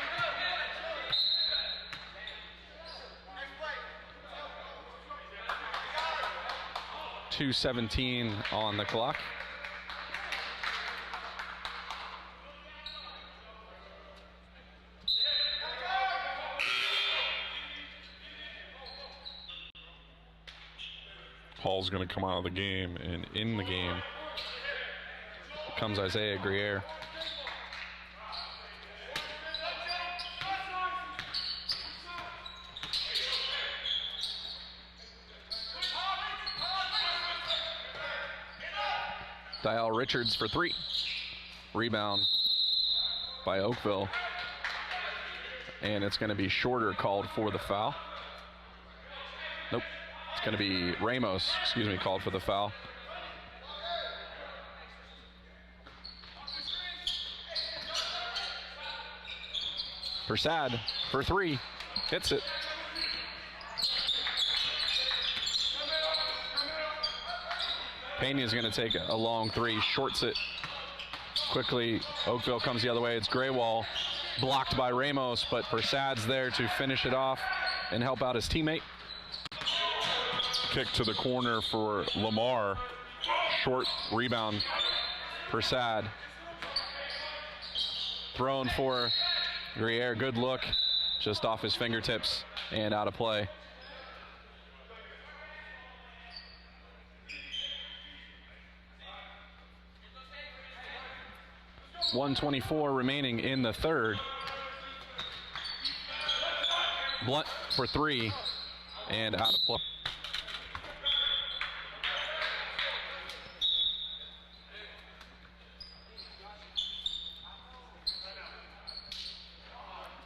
.217 on the clock. Hall's going to come out of the game, and in the game Comes Isaiah Grier. Dial Richards for 3. Rebound by Oakville. And it's going to be Shorter called for the foul. Nope. It's going to be Ramos, called for the foul. Persad for 3. Hits it. Pena is going to take a long 3, shorts it quickly. Oakville comes the other way. It's Graywall, blocked by Ramos, but Persad's there to finish it off and help out his teammate. kick to the corner for Lamar. Short rebound. Persad. Thrown for Grier. Good look. Just off his fingertips and out of play. .124 remaining in the third. Blunt for 3 and out of play.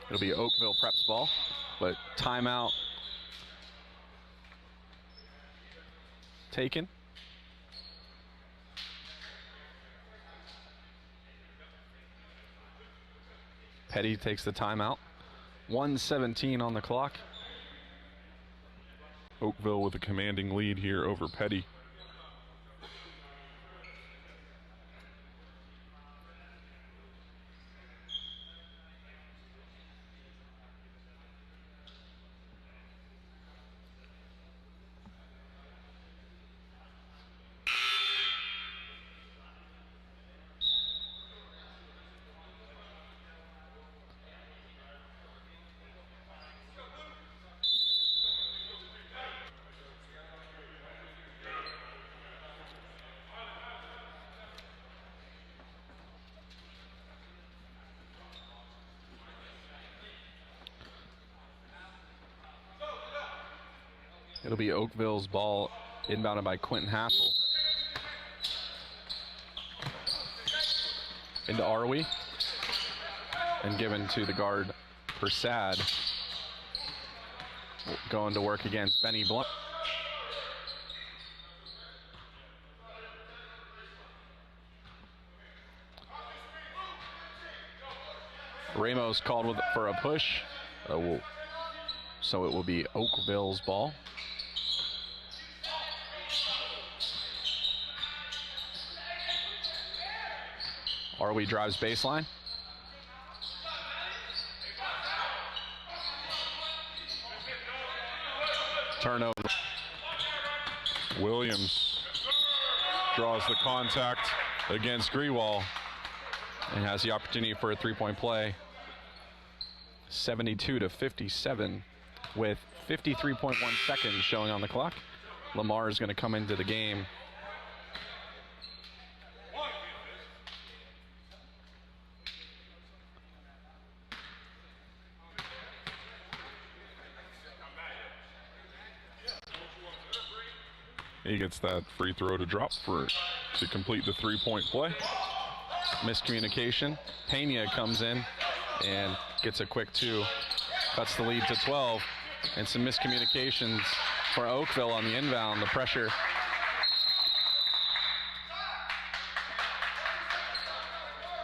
It'll be Oakville Preps ball, but timeout taken. Peddie takes the timeout. 1:17 on the clock. Oakville with a commanding lead here over Peddie. It'll be Oakville's ball, inbounded by Quentin Hassel. Into Arwe. And given to the guard, Persad. Going to work against Benny Blunt. Ramos called for a push. So it will be Oakville's ball. Arwe drives baseline. Turnover. Williams draws the contact against Grewal. And has the opportunity for a three-point play. 72-57 with 53.1 seconds showing on the clock. Lamar is going to come into the game. He gets that free throw to drop to complete the three-point play. Miscommunication. Pena comes in and gets a quick two. Cuts the lead to 12. And some miscommunications for Oakville on the inbound. The pressure.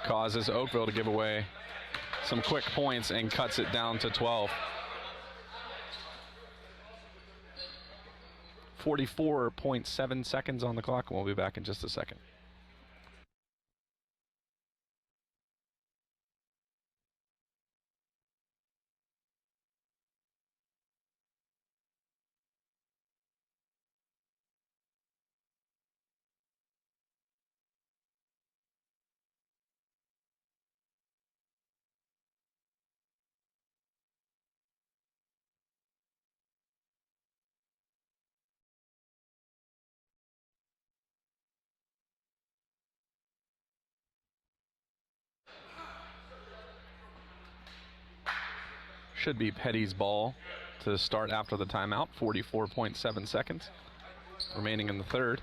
Causes Oakville to give away some quick points and cuts it down to 12. 44.7 seconds on the clock, and we'll be back in just a second. Should be Peddie's ball to start after the timeout. 44.7 seconds remaining in the third.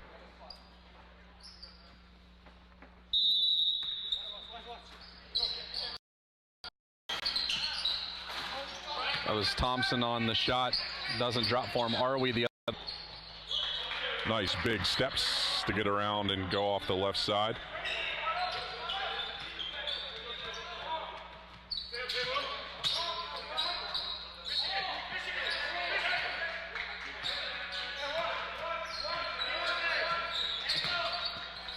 That was Thompson on the shot. Doesn't drop for him. Arwe the other. Nice big steps to get around and go off the left side.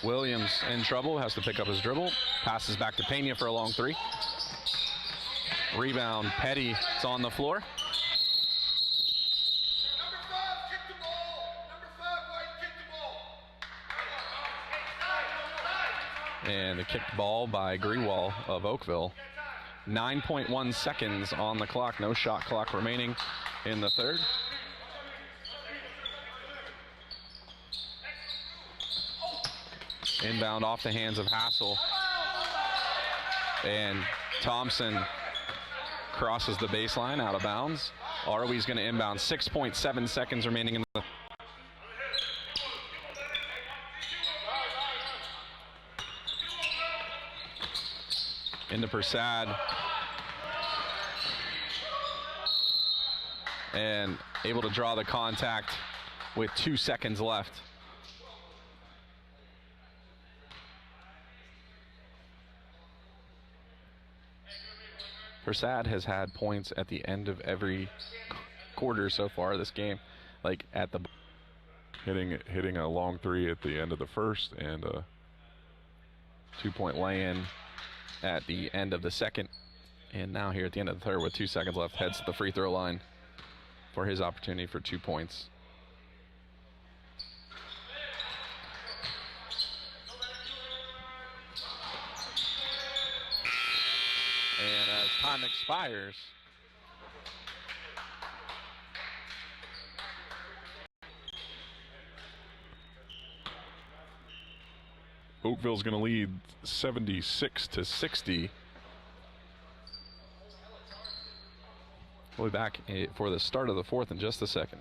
Williams in trouble, has to pick up his dribble. Passes back to Pena for a long three. Rebound, Peddie is on the floor. And a kicked ball by Grewal of Oakville. 9.1 seconds on the clock, no shot clock remaining in the third. Inbound off the hands of Hassel. And Thompson crosses the baseline out of bounds. Arwe's going to inbound. 6.7 seconds remaining in the into Persad. And able to draw the contact with 2 seconds left. Persad has had points at the end of every quarter so far this game, like at the Hitting a long three at the end of the first and a 2-point lay-in at the end of the second, and now here at the end of the third with 2 seconds left, heads to the free throw line for his opportunity for 2 points. And as time expires, Oakville's going to lead 76-60. we'll be back for the start of the fourth in just a second.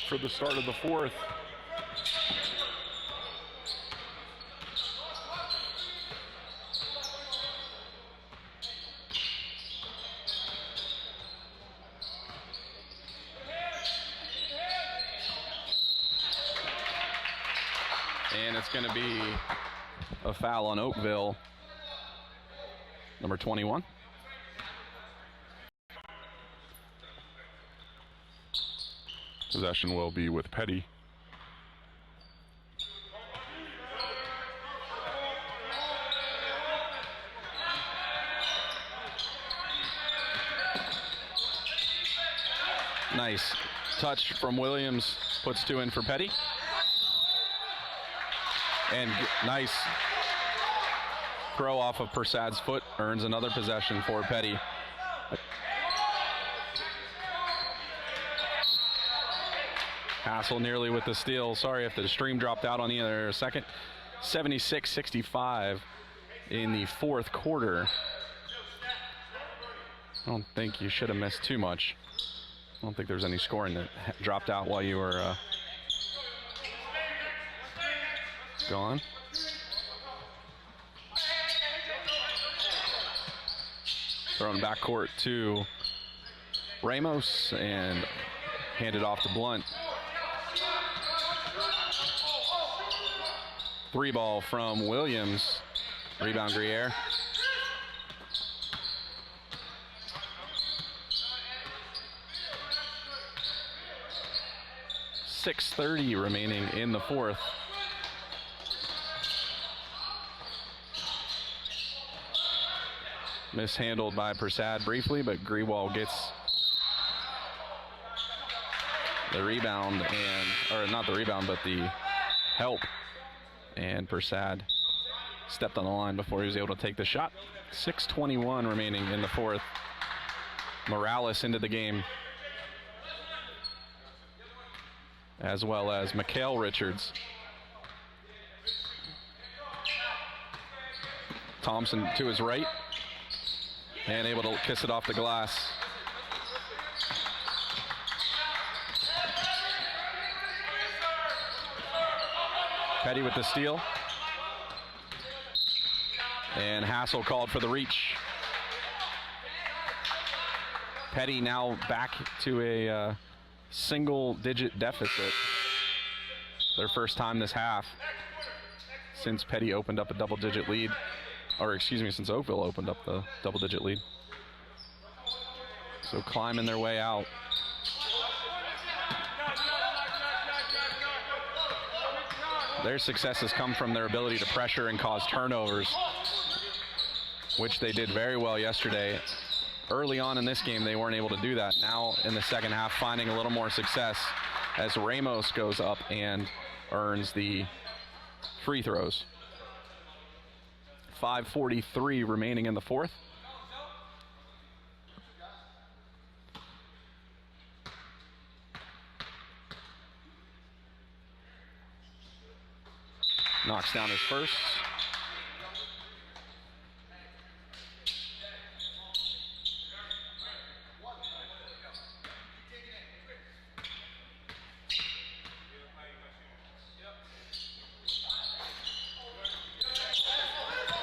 for the start of the fourth. And it's going to be a foul on Oakville, number 21. Possession will be with Peddie. Nice touch from Williams, puts 2 in for Peddie. And nice throw off of Persad's foot, earns another possession for Peddie. Hassel nearly with the steal. Sorry if the stream dropped out on either second. 76-65 in the fourth quarter. I don't think you should have missed too much. I don't think there's any scoring that dropped out while you were gone. Thrown backcourt to Ramos and handed off to Blunt. 3 ball from Williams. Rebound Gruyere. .6:30 remaining in the fourth. Mishandled by Persad briefly, but Grewal gets the rebound or not the rebound, but the help. And Persad stepped on the line before he was able to take the shot. 6:21 remaining in the fourth. Morales into the game, as well as Mikhail Richards. Thompson to his right, and able to kiss it off the glass. Peddie with the steal. And Hassel called for the reach. Peddie now back to a single-digit deficit. Their first time this half since Peddie opened up a double-digit lead. Or excuse me, since Oakville opened up the double-digit lead. So climbing their way out. Their success has come from their ability to pressure and cause turnovers, which they did very well yesterday. Early on in this game, they weren't able to do that. Now in the second half, finding a little more success as Ramos goes up and earns the free throws. 5:43 remaining in the fourth. Knocks down his first.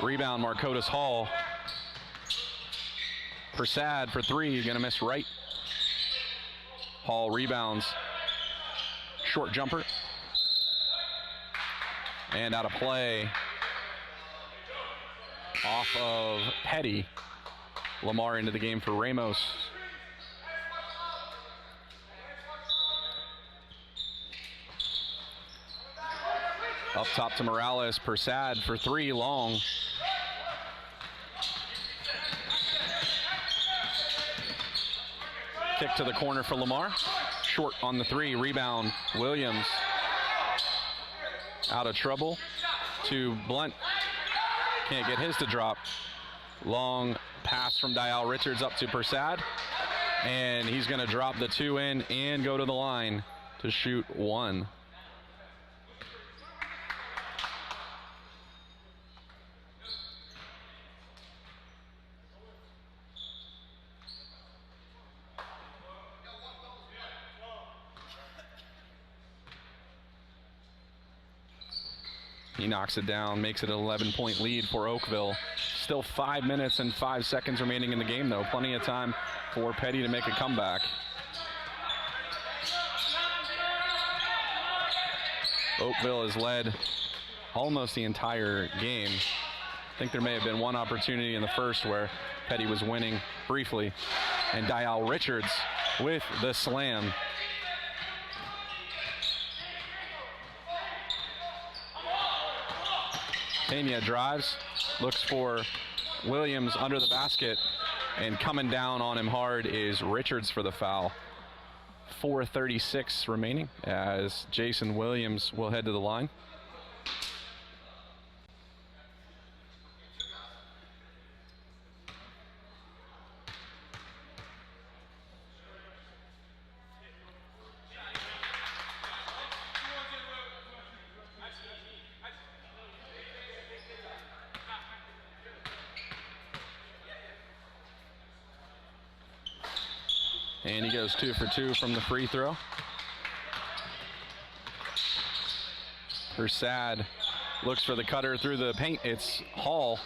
Rebound, Marcotus Hall. Persad for 3, gonna miss right. Hall rebounds. Short jumper. And out of play off of Peddie. Lamar into the game for Ramos. Up top to Morales. Persad for 3, long. Kick to the corner for Lamar. Short on the 3, rebound Williams. Out of trouble to Blunt. Can't get his to drop. Long pass from Dial Richards up to Persad. And he's going to drop the 2 in and go to the line to shoot 1. He knocks it down, makes it an 11-point lead for Oakville. Still 5 minutes and 5 seconds remaining in the game, though. Plenty of time for Peddie to make a comeback. Oakville has led almost the entire game. I think there may have been one opportunity in the first where Peddie was winning briefly. And Dial Richards with the slam. Pena drives, looks for Williams under the basket, and coming down on him hard is Richards for the foul. 4:36 remaining as Jason Williams will head to the line. And he goes 2 for 2 from the free throw. Persad looks for the cutter through the paint. It's Hall.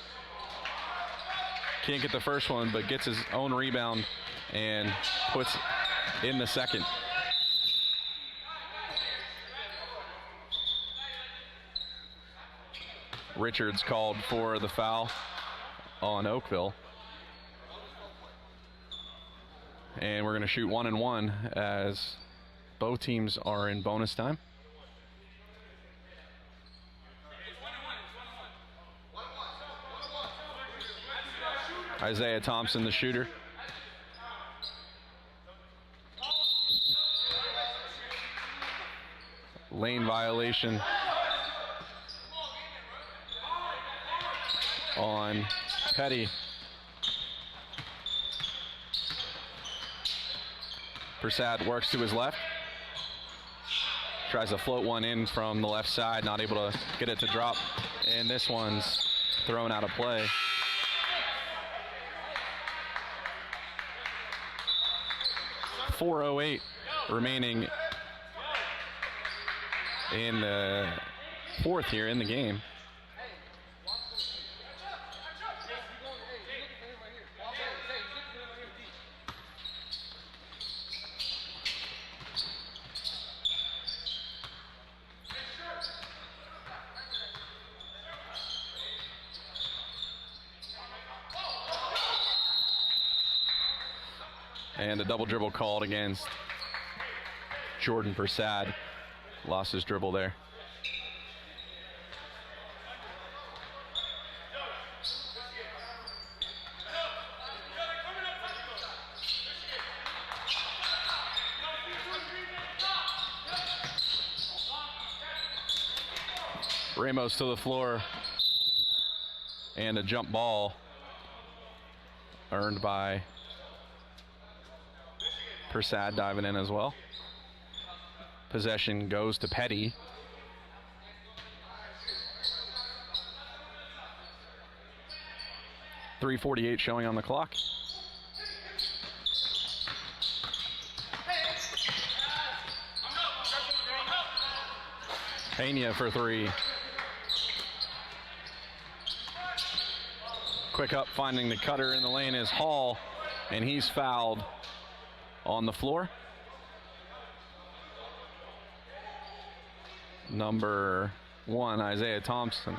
Can't get the first one, but gets his own rebound and puts in the second. Richards called for the foul on Oakville. And we're going to shoot 1 and 1 as both teams are in bonus time. Isaiah Thompson, the shooter. Lane violation on Peddie. Persad works to his left. Tries to float one in from the left side, not able to get it to drop. And this one's thrown out of play. .408 remaining in the fourth here in the game. And a double dribble called against Jordan Persad. Lost his dribble there. Ramos to the floor. And a jump ball earned by Persad diving in as well. Possession goes to Peddie. .348 showing on the clock. Pena for 3. Quick up, finding the cutter in the lane is Hall, and he's fouled on the floor. Number 1, Isaiah Thompson.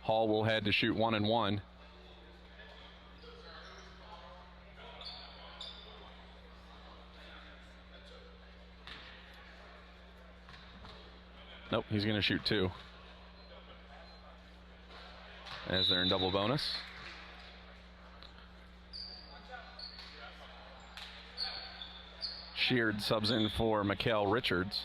Hall will head to shoot 1 and 1. Nope, he's going to shoot 2. As they're in double bonus. Sheard subs in for Mikal Richards.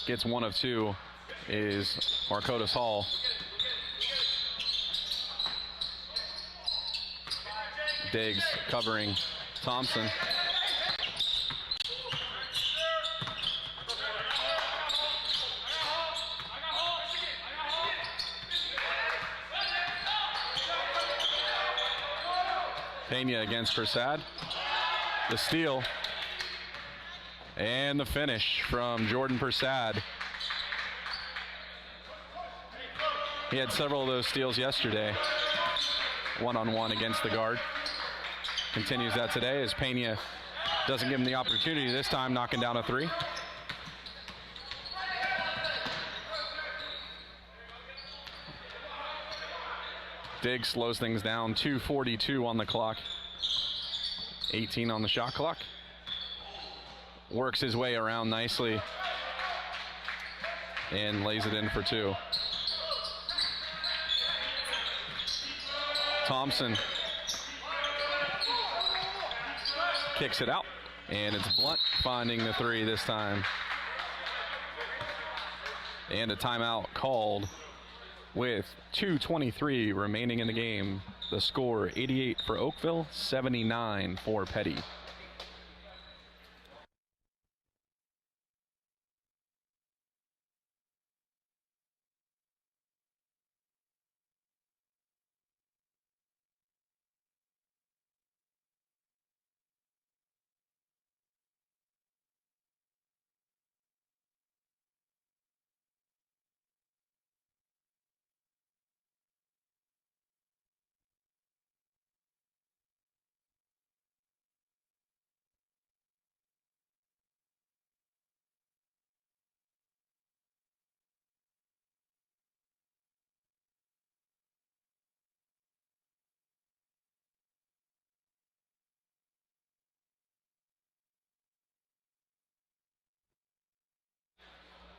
Gets 1 of 2 is Marcotus Hall. Diggs covering Thompson. Pena against Prasad. The steal. And the finish from Jordan Prasad. He had several of those steals yesterday. One-on-one against the guard. Continues that today as Pena doesn't give him the opportunity this time, knocking down a three. Diggs slows things down, 2:42 on the clock. 18 on the shot clock. Works his way around nicely and lays it in for two. Thompson kicks it out, and it's Blunt finding the three this time. And a timeout called with 2:23 remaining in the game. The score 88 for Oakville, 79 for Peddie.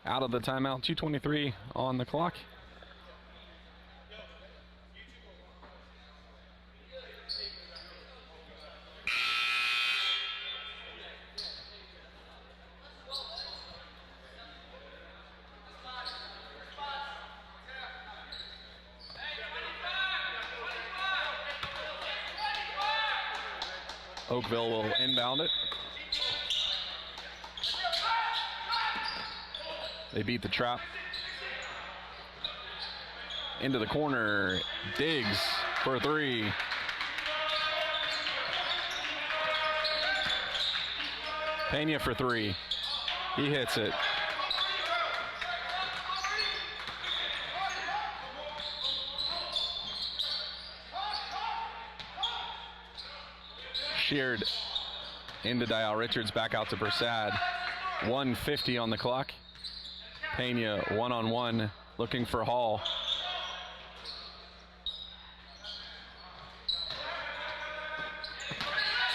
Out of the timeout, 2:23 on the clock. Oakville will inbound it. They beat the trap. Into the corner. Diggs for three. Pena for three. He hits it. Sheared into Dial Richards, back out to Prasad. 1:50 on the clock. Pena one-on-one looking for Hall.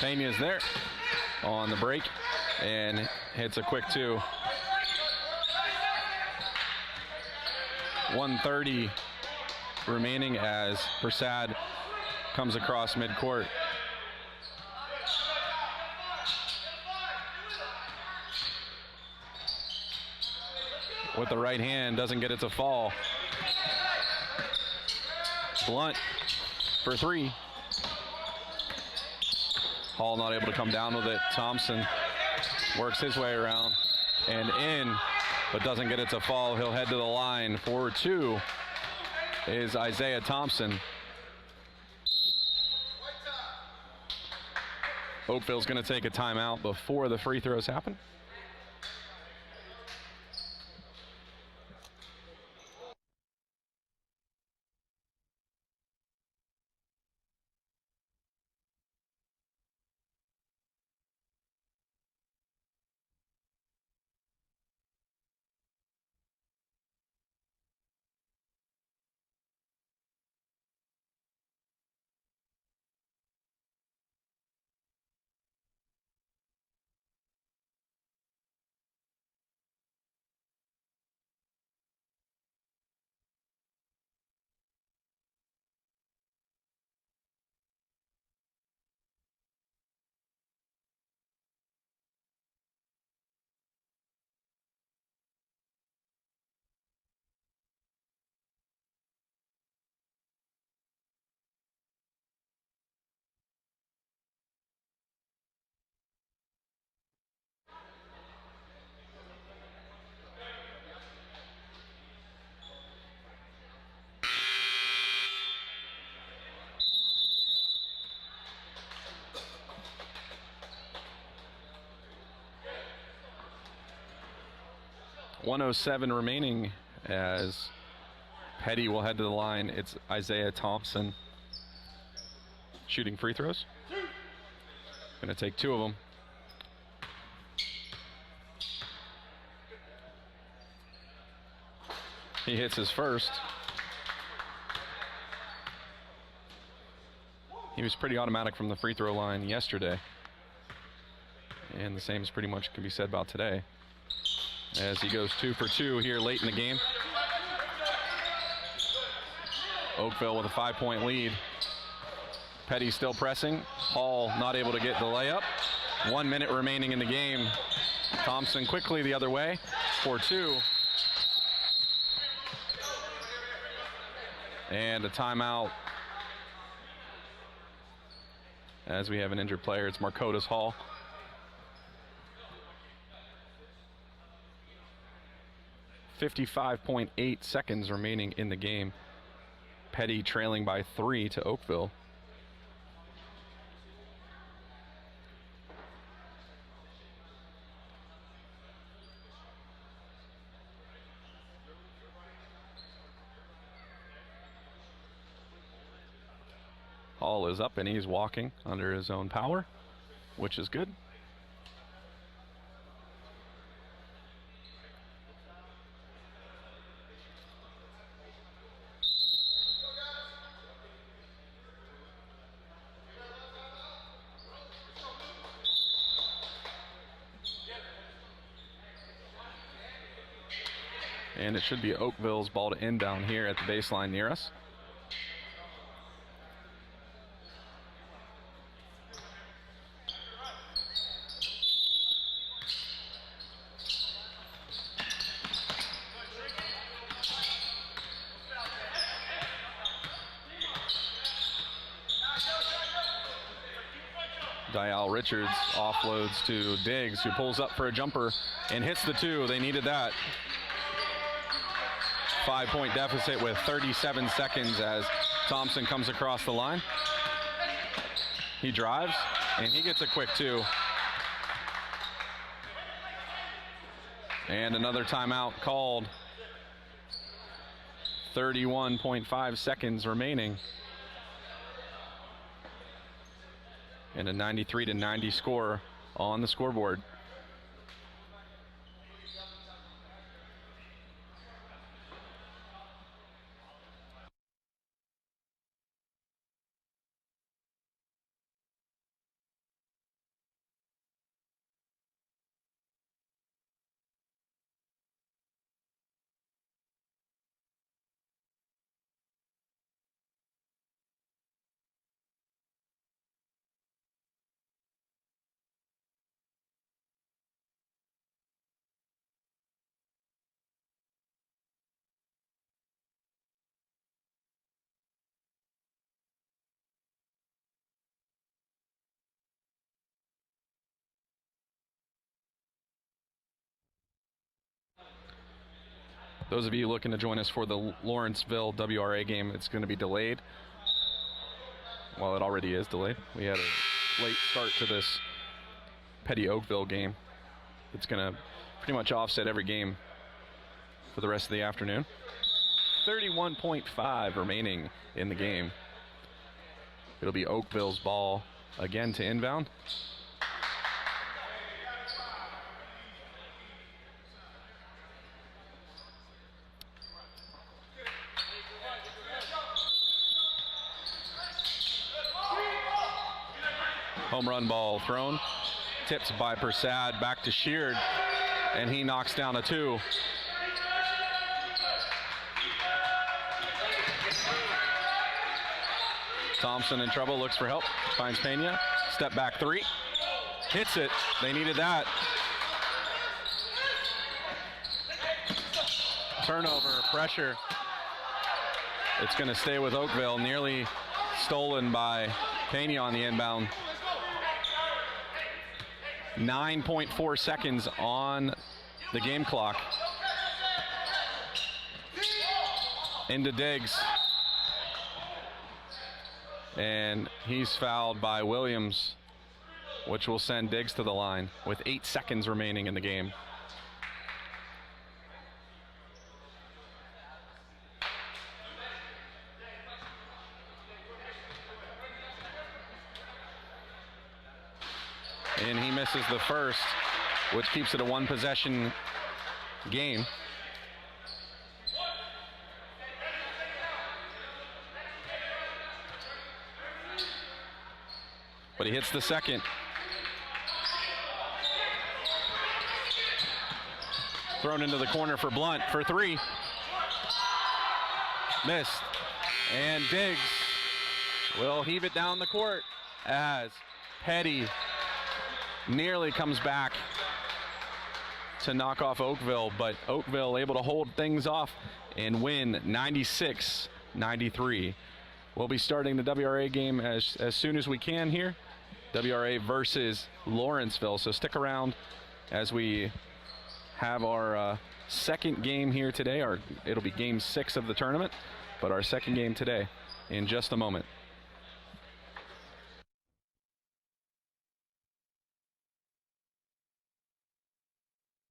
Pena's there on the break and hits a quick two. 1:30 remaining as Prasad comes across midcourt. With the right hand, doesn't get it to fall. Blunt for three. Hall not able to come down with it. Thompson works his way around and in, but doesn't get it to fall. He'll head to the line for two is Isaiah Thompson. Oakville's going to take a timeout before the free throws happen. 1:07 remaining as Peddie will head to the line. It's Isaiah Thompson shooting free throws. Going to take 2 of them. He hits his first. He was pretty automatic from the free throw line yesterday. And the same is pretty much can be said about today, as he goes 2 for 2 here late in the game. Oakville with a 5-point lead. Peddie still pressing. Hall not able to get the layup. 1 minute remaining in the game. Thompson quickly the other way for 2. And a timeout. As we have an injured player, it's Marcotas Hall. .8 seconds remaining in the game. Peddie trailing by 3 to Oakville. Hall is up and he's walking under his own power, which is good. And it should be Oakville's ball to inbound here at the baseline near us. Dial Richards offloads to Diggs, who pulls up for a jumper and hits the 2. They needed that. 5-point deficit with 37 seconds as Thompson comes across the line. He drives and he gets a quick 2. And another timeout called. 31.5 seconds remaining. And a 93-90 score on the scoreboard. Those of you looking to join us for the Lawrenceville WRA game, it's going to be delayed. Well, it already is delayed. We had a late start to this Peddie Oakville game. It's going to pretty much offset every game for the rest of the afternoon. 31.5 remaining in the game. It'll be Oakville's ball again to inbound. Home run ball thrown. Tipped by Persad back to Sheard, and he knocks down a 2. Thompson in trouble, looks for help, finds Pena. Step back 3. Hits it. They needed that. Turnover, pressure. It's going to stay with Oakville. Nearly stolen by Pena on the inbound. 9.4 seconds on the game clock. Into Diggs. And he's fouled by Williams, which will send Diggs to the line with 8 seconds remaining in the game. misses the first, which keeps it a one-possession game. But he hits the second. Thrown into the corner for Blunt for three. Missed. And Diggs will heave it down the court as Peddie nearly comes back to knock off Oakville, but Oakville able to hold things off and win 96-93. We'll be starting the WRA game as soon as we can here. WRA versus Lawrenceville, so stick around as we have our second game here today. It'll be game 6 of the tournament, but our second game today in just a moment.